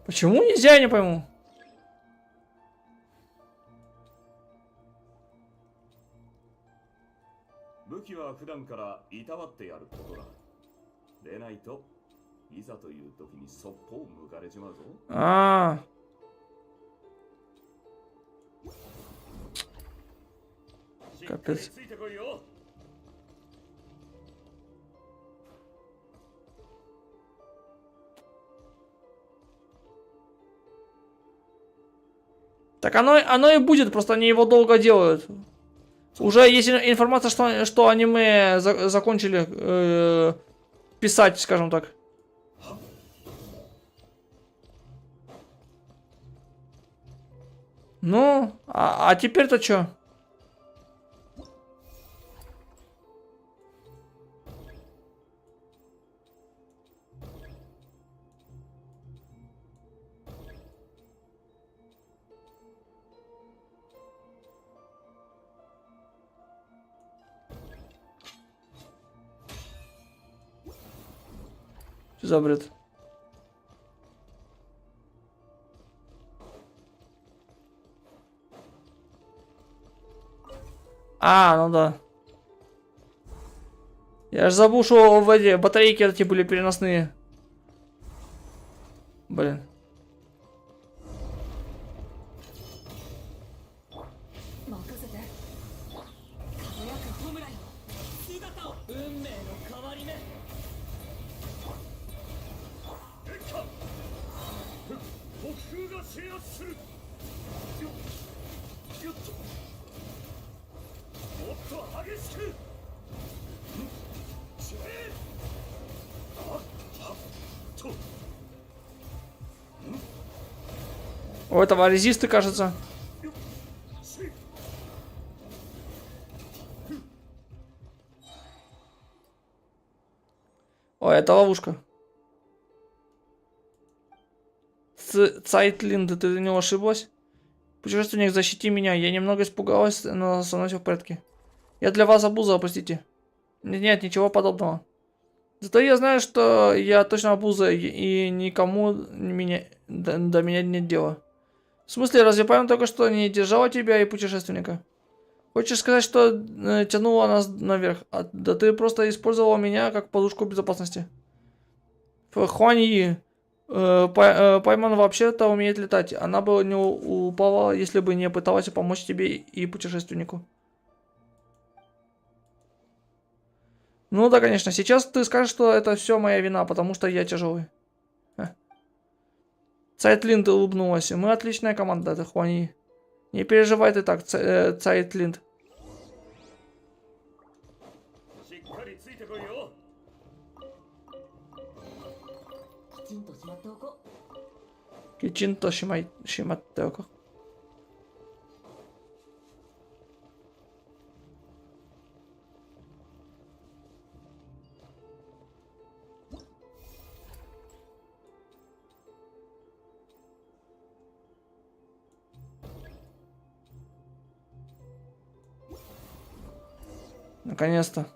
Почему нельзя, я не пойму. А. Капец. Так оно и будет, просто они его долго делают. Уже есть информация, что аниме закончили писать, скажем так. Ну, а теперь-то что? Что за бред? А, ну да. Я же забыл, что в эти батарейки эти были переносные. Блин. У этого резисты, кажется. О, это ловушка. Цайтлинда, ты не ошиблась? Путешественник, защити меня. Я немного испугалась, но со мной все в порядке. Я для вас обуза, простите. Нет, ничего подобного. Зато я знаю, что я точно обуза, и никому до меня нет дела. В смысле, разве Павел только что не держала тебя и путешественника? Хочешь сказать, что тянула нас наверх? Да ты просто использовала меня как подушку безопасности. Хуаньи. Пайман вообще-то умеет летать. Она бы не упала, если бы не пыталась помочь тебе и путешественнику. Ну да, конечно. Сейчас ты скажешь, что это все моя вина, потому что я тяжелый. Цайтлинд улыбнулась. Мы отличная команда, это Хуани. Не переживай ты так, Цайтлинд. しっかりついてこいよ。きちんとしまっておこう。 Кичинто Шиматтеоко. Наконец-то.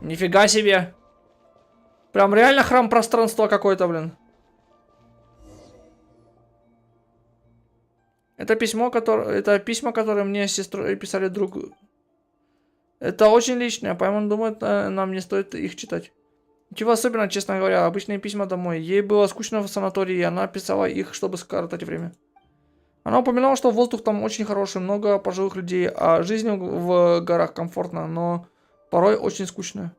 Нифига себе. Прям реально храм пространства какой-то, блин. Это письмо, это письма, которые мне с сестрой писали друг. Это очень личное, поэтому думаю, нам не стоит их читать. Ничего особенного, честно говоря, обычные письма домой. Ей было скучно в санатории, и она писала их, чтобы скоротать время. Она упоминала, что воздух там очень хороший, много пожилых людей, а жизнь в горах комфортна, но порой очень скучная.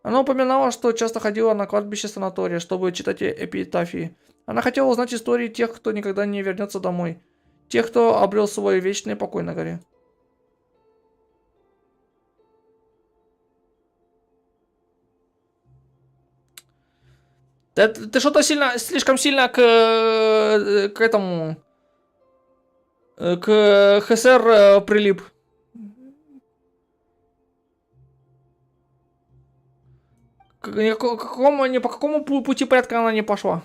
Она упоминала, что часто ходила на кладбище санатория, чтобы читать эпитафии. Она хотела узнать истории тех, кто никогда не вернется домой. Тех, кто обрел свой вечный покой на горе. Ты что-то слишком сильно к этому... К ХСР прилип. Ни по какому пути порядка она не пошла.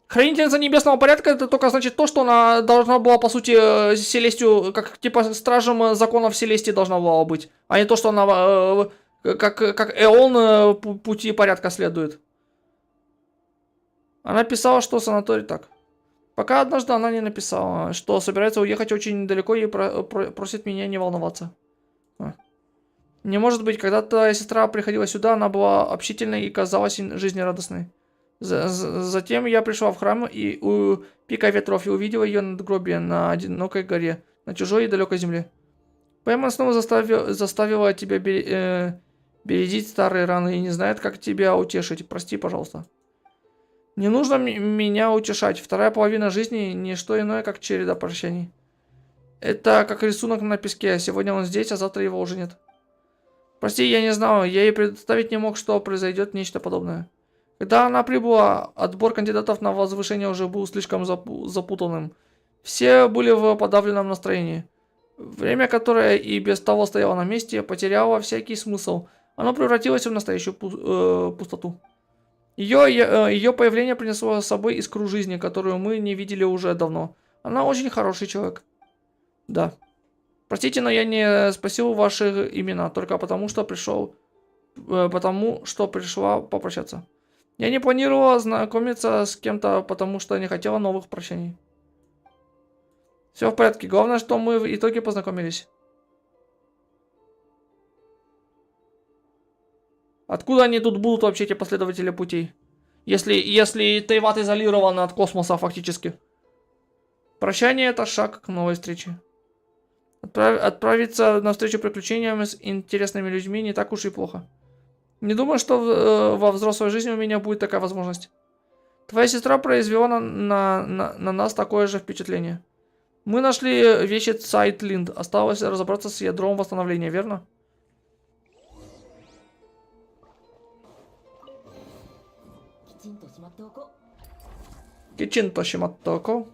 Хранительница небесного порядка это только значит то, что она должна была, по сути, Селестию, как типа стражем законов Селестии должна была быть. А не то, что она как Эон пути порядка следует. Она писала, что санаторий так. Пока однажды она не написала, что собирается уехать очень далеко и просит меня не волноваться. Не может быть, когда твоя сестра приходила сюда, она была общительной и казалась жизнерадостной. Затем я пришла в храм и у пика ветров и увидела ее надгробие на одинокой горе, на чужой и далекой земле. Пойман снова заставила тебя бередить старые раны и не знает, как тебя утешить. Прости, пожалуйста. Не нужно меня утешать. Вторая половина жизни не что иное, как череда прощаний. Это как рисунок на песке. Сегодня он здесь, а завтра его уже нет. Прости, я не знал. Я ей представить не мог, что произойдет нечто подобное. Когда она прибыла, отбор кандидатов на возвышение уже был слишком запутанным. Все были в подавленном настроении. Время, которое и без того стояло на месте, потеряло всякий смысл. Оно превратилось в настоящую пустоту. Ее появление принесло с собой искру жизни, которую мы не видели уже давно. Она очень хороший человек. Да. Простите, но я не спросил ваши имена, только потому что пришла попрощаться. Я не планировала знакомиться с кем-то, потому что не хотела новых прощаний. Все в порядке. Главное, что мы в итоге познакомились. Откуда они тут будут вообще, эти последователи путей? Если Тейват изолирован от космоса фактически. Прощание — это шаг к новой встрече. Отправиться навстречу приключениям с интересными людьми не так уж и плохо. Не думаю, что во взрослой жизни у меня будет такая возможность. Твоя сестра произвела на нас такое же впечатление. Мы нашли вещи Цайтлинд. Осталось разобраться с ядром восстановления, верно? Кичинто Шиматтоко.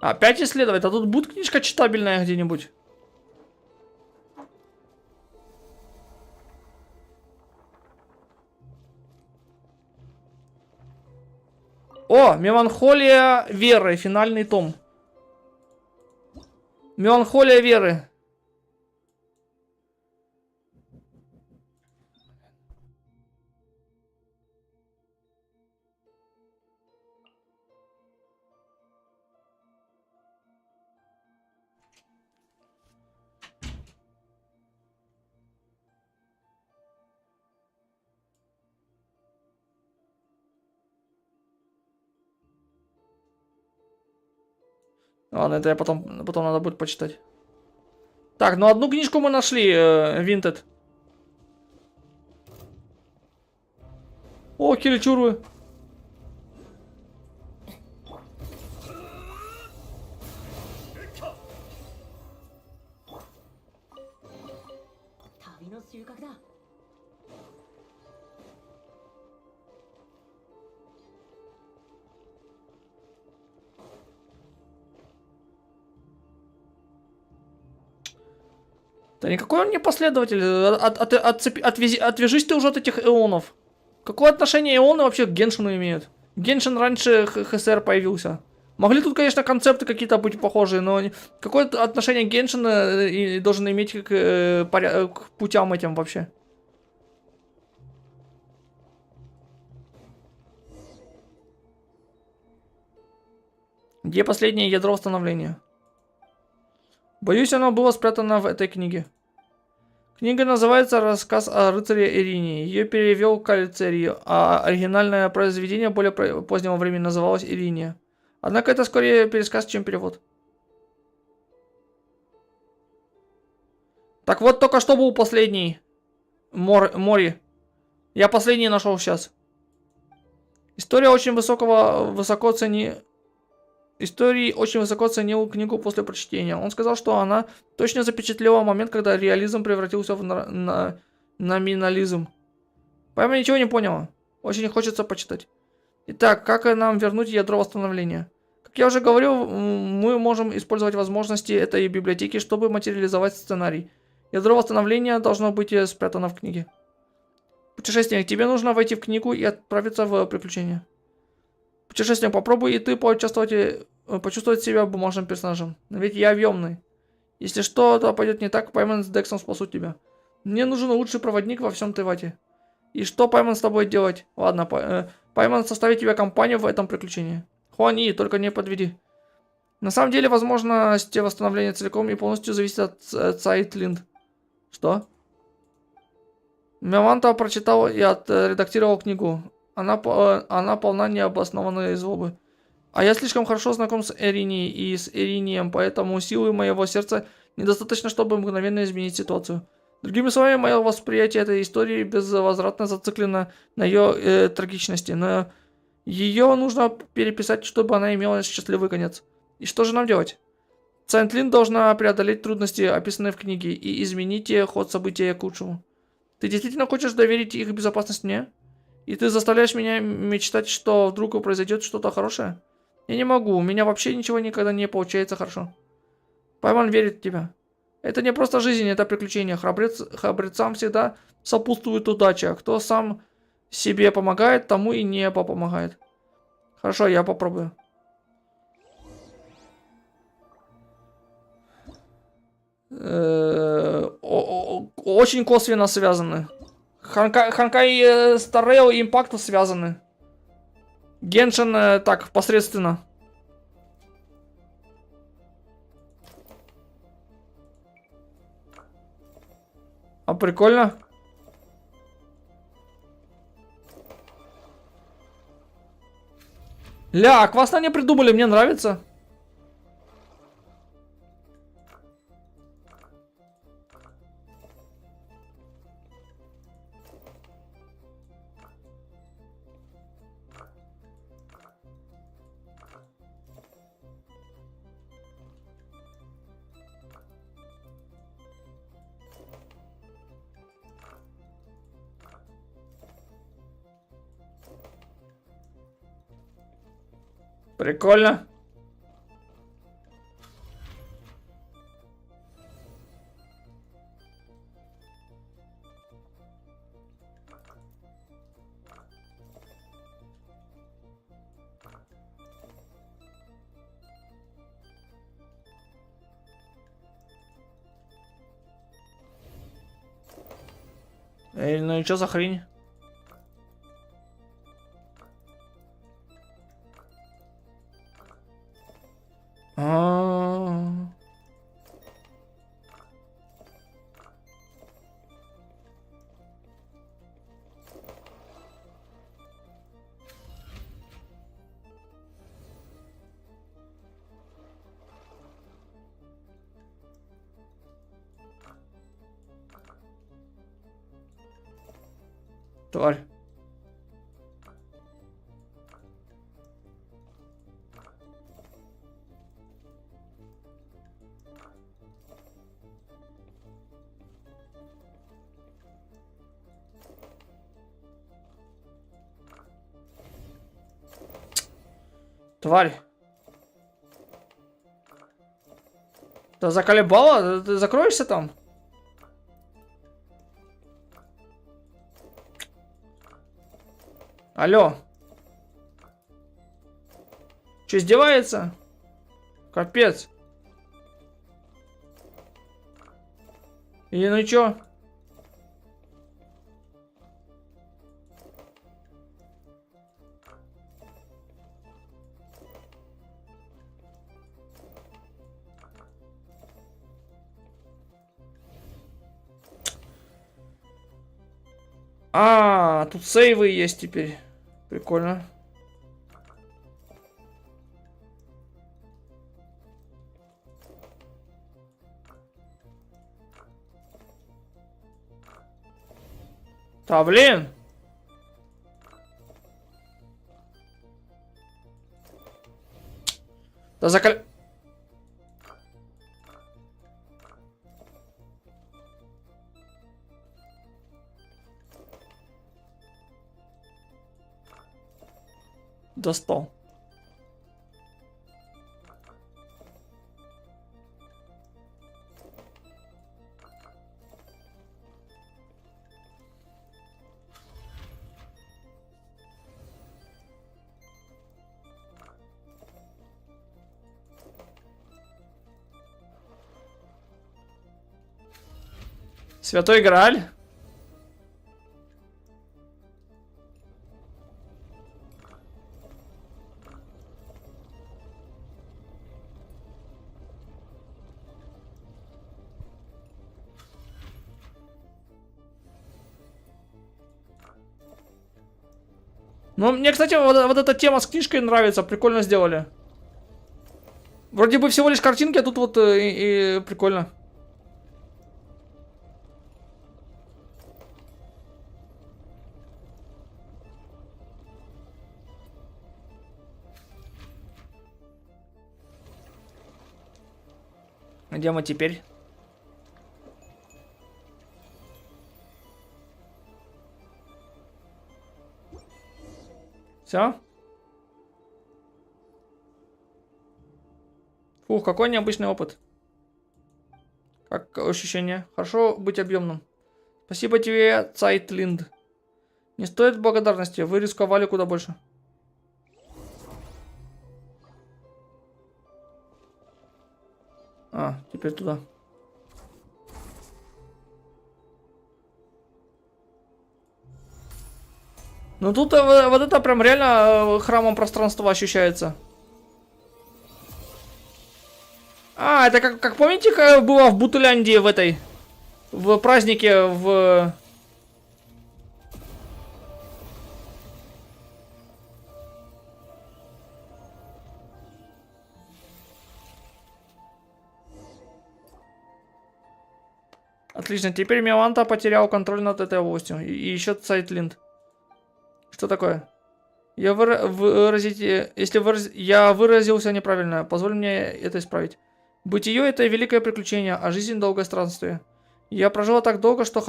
Опять исследовать? А тут будет книжка читабельная где-нибудь? О, Меланхолия веры, финальный том. Меланхолия веры. Ладно, это я потом надо будет почитать. Так, ну одну книжку мы нашли, Винтед. О, Киричуру. 旅の収穫だ。 Да никакой он не последователь. Отвяжись ты уже от этих эонов. Какое отношение эоны вообще к Геншину имеют? Геншин раньше ХСР появился. Могли тут, конечно, концепты какие-то быть похожие, но какое отношение Геншина должен иметь к путям этим вообще? Где последнее ядро восстановления? Боюсь, оно было спрятано в этой книге. Книга называется «Рассказ о рыцаре Ирине». Ее перевел Калицерий, а оригинальное произведение более позднего времени называлось Ирине. Однако это скорее пересказ, чем перевод. Так вот, только что был последний. Мори. Я последний нашел сейчас. История очень высоко ценила книгу после прочтения. Он сказал, что она точно запечатлела момент, когда реализм превратился в номинализм. Поэтому ничего не поняла. Очень хочется почитать. Итак, как нам вернуть ядро восстановления? Как я уже говорил, мы можем использовать возможности этой библиотеки, чтобы материализовать сценарий. Ядро восстановления должно быть спрятано в книге. Путешественник, тебе нужно войти в книгу и отправиться в приключения. Путешественник, попробуй и ты почувствовать себя бумажным персонажем. Но ведь я объемный. Если что-то пойдет не так, Пайман с Дексом спасут тебя. Мне нужен лучший проводник во всем Тевате. И что Пайман с тобой делать? Ладно, Пайман составит тебе компанию в этом приключении. Хуани, только не подведи. На самом деле, возможность восстановления целиком и полностью зависит от Цайтлинд. Что? Меланта прочитал и отредактировал книгу. Она полна необоснованной злобы. А я слишком хорошо знаком с Эринией и с Эринием, поэтому силы моего сердца недостаточно, чтобы мгновенно изменить ситуацию. Другими словами, мое восприятие этой истории безвозвратно зациклено на ее трагичности, но ее нужно переписать, чтобы она имела счастливый конец. И что же нам делать? Цайтлин должна преодолеть трудности, описанные в книге, и изменить ход событий к лучшему. Ты действительно хочешь доверить их безопасность мне? И ты заставляешь меня мечтать, что вдруг произойдет что-то хорошее? Я не могу, у меня вообще ничего никогда не получается хорошо. Пайман верит в тебя. Это не просто жизнь, это приключение. Храбрецам всегда сопутствует удача. Кто сам себе помогает, тому и небо помогает. Хорошо, я попробую. Очень косвенно связаны. Ханкай Старрео и Импакту связаны. Геншин так, посредственно. А прикольно. Ля, классно они придумали, мне нравится. Прикольно. Ну и что за хрень? А-а-а. Тварь. Тварь. Ты заколебала? Ты закроешься там? Алло. Че, издевается? Капец. И ну чё? А, тут сейвы есть теперь. Прикольно. Да, блин. Да закол... Достал. Святой Грааль? Ну, мне, кстати, вот эта тема с книжкой нравится, прикольно сделали. Вроде бы всего лишь картинки, а тут вот и прикольно. Где мы теперь? Все? Фух, какой необычный опыт. Как ощущение? Хорошо быть объемным. Спасибо тебе, Цайтлинд. Не стоит благодарности, вы рисковали куда больше. А, теперь туда. Ну тут вот это прям реально храмом пространства ощущается. А, это как помните, как было в Бутуляндии в этой... В празднике в... Отлично, теперь Миланта потерял контроль над этой областью. И еще Цайтлинд. Что такое? Я я выразился неправильно, позволь мне это исправить. Бытие — это великое приключение, а жизнь — долгое странствие. Я прожила так долго, что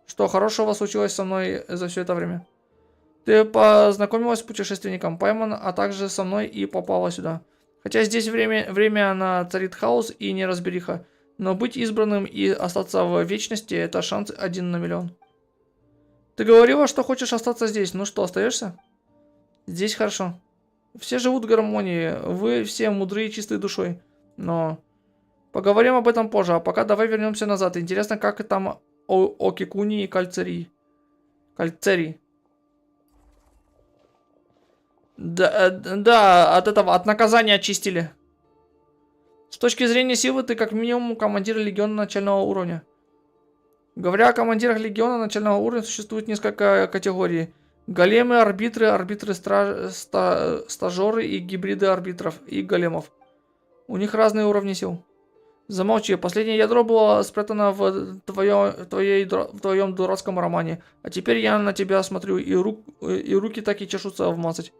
что хорошего случилось со мной за все это время. Ты познакомилась с путешественником Пайман, а также со мной и попала сюда. Хотя здесь время она царит хаос и неразбериха, но быть избранным и остаться в вечности — это шанс 1 на миллион. Ты говорила, что хочешь остаться здесь. Ну что, остаешься? Здесь хорошо. Все живут в гармонии. Вы все мудрые и чистой душой. Но поговорим об этом позже. А пока давай вернемся назад. Интересно, как там Окикуни и Кальцерий. Кальцерий. Да, от этого, от наказания очистили. С точки зрения силы, ты как минимум командир легиона начального уровня. Говоря о командирах легиона начального уровня, существует несколько категорий. Големы, арбитры, стажеры и гибриды арбитров и големов. У них разные уровни сил. Замолчи, последнее ядро было спрятано в твоем дурацком романе. А теперь я на тебя смотрю, и руки так и чешутся вмазать.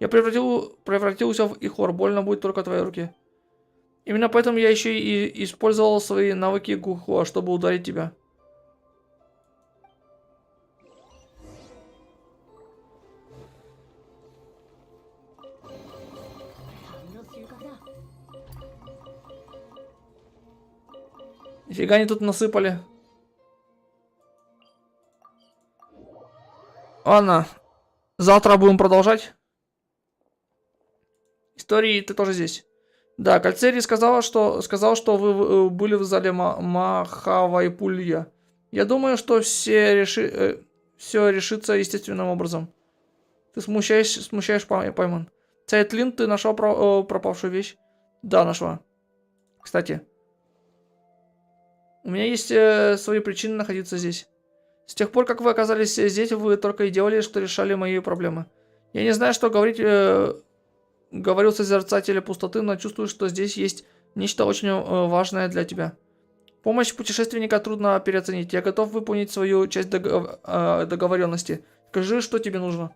Я превратился в ихор, больно будет только твоей руке. Именно поэтому я еще и использовал свои навыки Гухуа, чтобы ударить тебя. Нифига они тут насыпали. Ладно, завтра будем продолжать. Истории ты тоже здесь. Да, Кальцерий сказал, что вы были в зале Махавайпулья. Я думаю, что все решится естественным образом. Ты смущаешь Пайман. Цайтлин, ты нашел пропавшую вещь? Да, нашла. Кстати, у меня есть свои причины находиться здесь. С тех пор, как вы оказались здесь, вы только и делали, что решали мои проблемы. Я не знаю, что говорить... Говорил Созерцатель пустоты, но чувствую, что здесь есть нечто очень важное для тебя. Помощь путешественника трудно переоценить. Я готов выполнить свою часть договоренности. Скажи, что тебе нужно.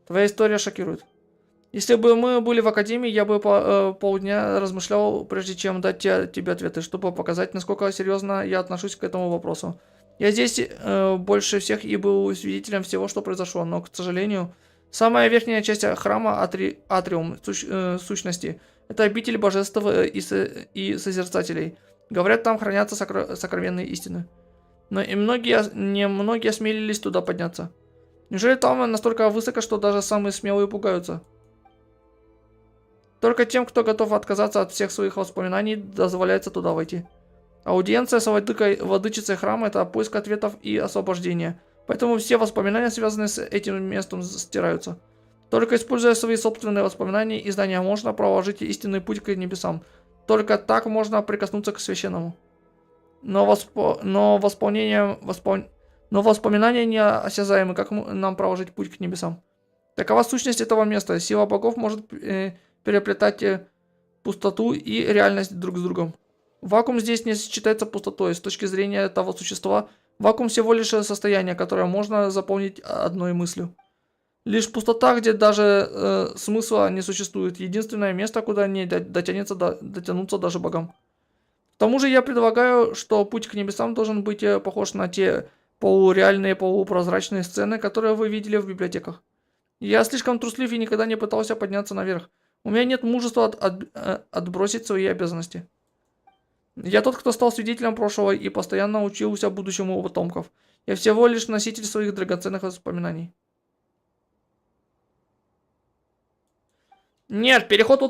Твоя история шокирует. Если бы мы были в академии, я бы полдня размышлял, прежде чем дать тебе ответы, чтобы показать, насколько серьезно я отношусь к этому вопросу. Я здесь больше всех и был свидетелем всего, что произошло, но, к сожалению, самая верхняя часть храма, атриум сущности, это обитель божеств и созерцателей. Говорят, там хранятся сокровенные истины. Но и немногие осмелились туда подняться. Неужели там настолько высоко, что даже самые смелые пугаются? Только тем, кто готов отказаться от всех своих воспоминаний, дозволяется туда войти. Аудиенция с владычицей храма – это поиск ответов и освобождение. Поэтому все воспоминания, связанные с этим местом, стираются. Только используя свои собственные воспоминания и знания, можно проложить истинный путь к небесам. Только так можно прикоснуться к священному. Но воспоминания неосязаемы, как нам проложить путь к небесам. Такова сущность этого места. Сила богов может переплетать пустоту и реальность друг с другом. Вакуум здесь не считается пустотой. С точки зрения того существа, вакуум всего лишь состояние, которое можно заполнить одной мыслью. Лишь пустота, где даже смысла не существует. Единственное место, куда не дотянуться даже богам. К тому же я предлагаю, что путь к небесам должен быть похож на те полуреальные, полупрозрачные сцены, которые вы видели в библиотеках. Я слишком труслив и никогда не пытался подняться наверх. У меня нет мужества отбросить свои обязанности. Я тот, кто стал свидетелем прошлого и постоянно учился будущему у потомков. Я всего лишь носитель своих драгоценных воспоминаний. Нет, переход в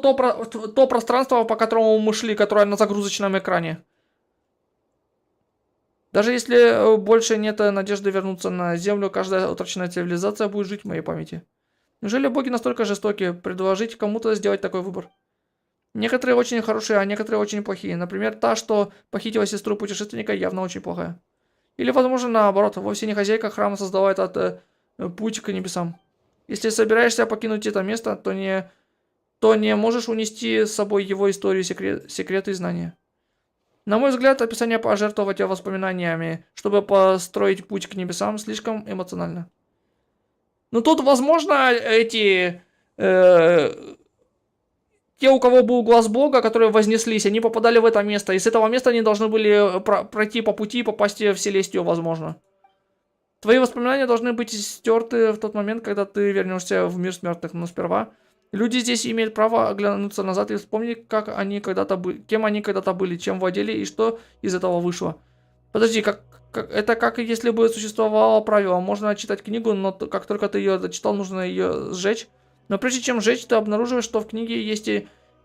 то пространство, по которому мы шли, которое на загрузочном экране. Даже если больше нет надежды вернуться на Землю, каждая утраченная цивилизация будет жить в моей памяти. Неужели боги настолько жестоки, предложить кому-то сделать такой выбор? Некоторые очень хорошие, а некоторые очень плохие. Например, та, что похитила сестру путешественника, явно очень плохая. Или, возможно, наоборот, вовсе не хозяйка храма создала этот путь к небесам. Если собираешься покинуть это место, то не можешь унести с собой его историю, секреты и знания. На мой взгляд, описание пожертвовать воспоминаниями, чтобы построить путь к небесам, слишком эмоционально. Но тут, возможно, те, у кого был глаз Бога, которые вознеслись, они попадали в это место. И с этого места они должны были пройти по пути и попасть в Селестию, возможно. Твои воспоминания должны быть стерты в тот момент, когда ты вернешься в мир смертных. Но сперва люди здесь имеют право оглянуться назад и вспомнить, кем они когда-то были, чем владели и что из этого вышло. Подожди, это как если бы существовало правило. Можно читать книгу, но как только ты ее дочитал, нужно ее сжечь. Но прежде чем сжечь, ты обнаруживаешь, что в книге есть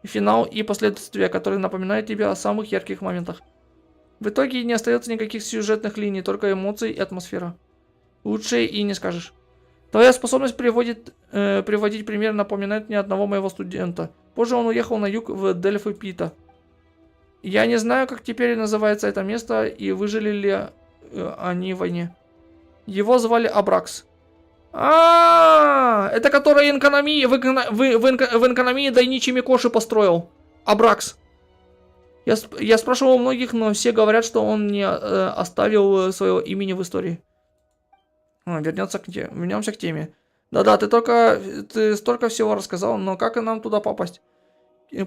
финал и последствия, которые напоминают тебе о самых ярких моментах. В итоге не остается никаких сюжетных линий, только эмоции и атмосфера. Лучше и не скажешь. Твоя способность приводить пример напоминает мне одного моего студента. Позже он уехал на юг в Дельфы Пита. Я не знаю, как теперь называется это место и выжили ли они в войне. Его звали Абракс. Это который в экономии Дайничи Микоши построил. Абракс. Я спрашивал у многих, но все говорят, что он не оставил своего имени в истории. Вернемся к теме. Да-да, ты столько всего рассказал, но как нам туда попасть?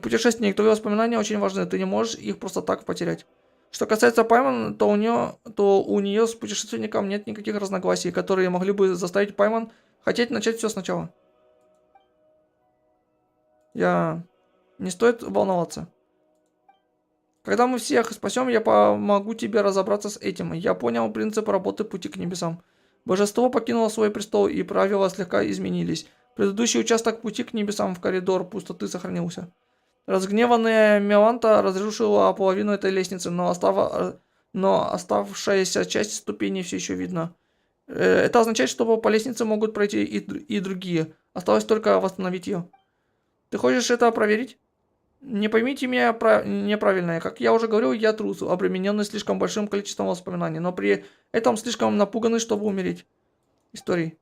Путешественник, твои воспоминания очень важны, ты не можешь их просто так потерять. Что касается Пайман, то у нее с путешественником нет никаких разногласий, которые могли бы заставить Пайман хотеть начать все сначала. Не стоит волноваться. Когда мы всех спасем, я помогу тебе разобраться с этим. Я понял принцип работы пути к небесам. Божество покинуло свой престол, и правила слегка изменились. Предыдущий участок пути к небесам в коридор пустоты сохранился. Разгневанная Меланта разрушила половину этой лестницы, но оставшаяся часть ступеней все еще видна. Это означает, что по лестнице могут пройти и другие. Осталось только восстановить ее. Ты хочешь это проверить? Не поймите меня неправильно. Как я уже говорил, я трус, обремененный слишком большим количеством воспоминаний, но при этом слишком напуганный, чтобы умереть. Истории.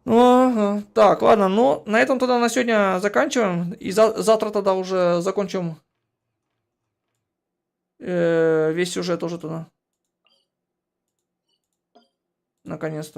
Ага. Так, ладно, ну, на этом тогда на сегодня заканчиваем. И завтра тогда уже закончим весь сюжет уже туда. Наконец-то.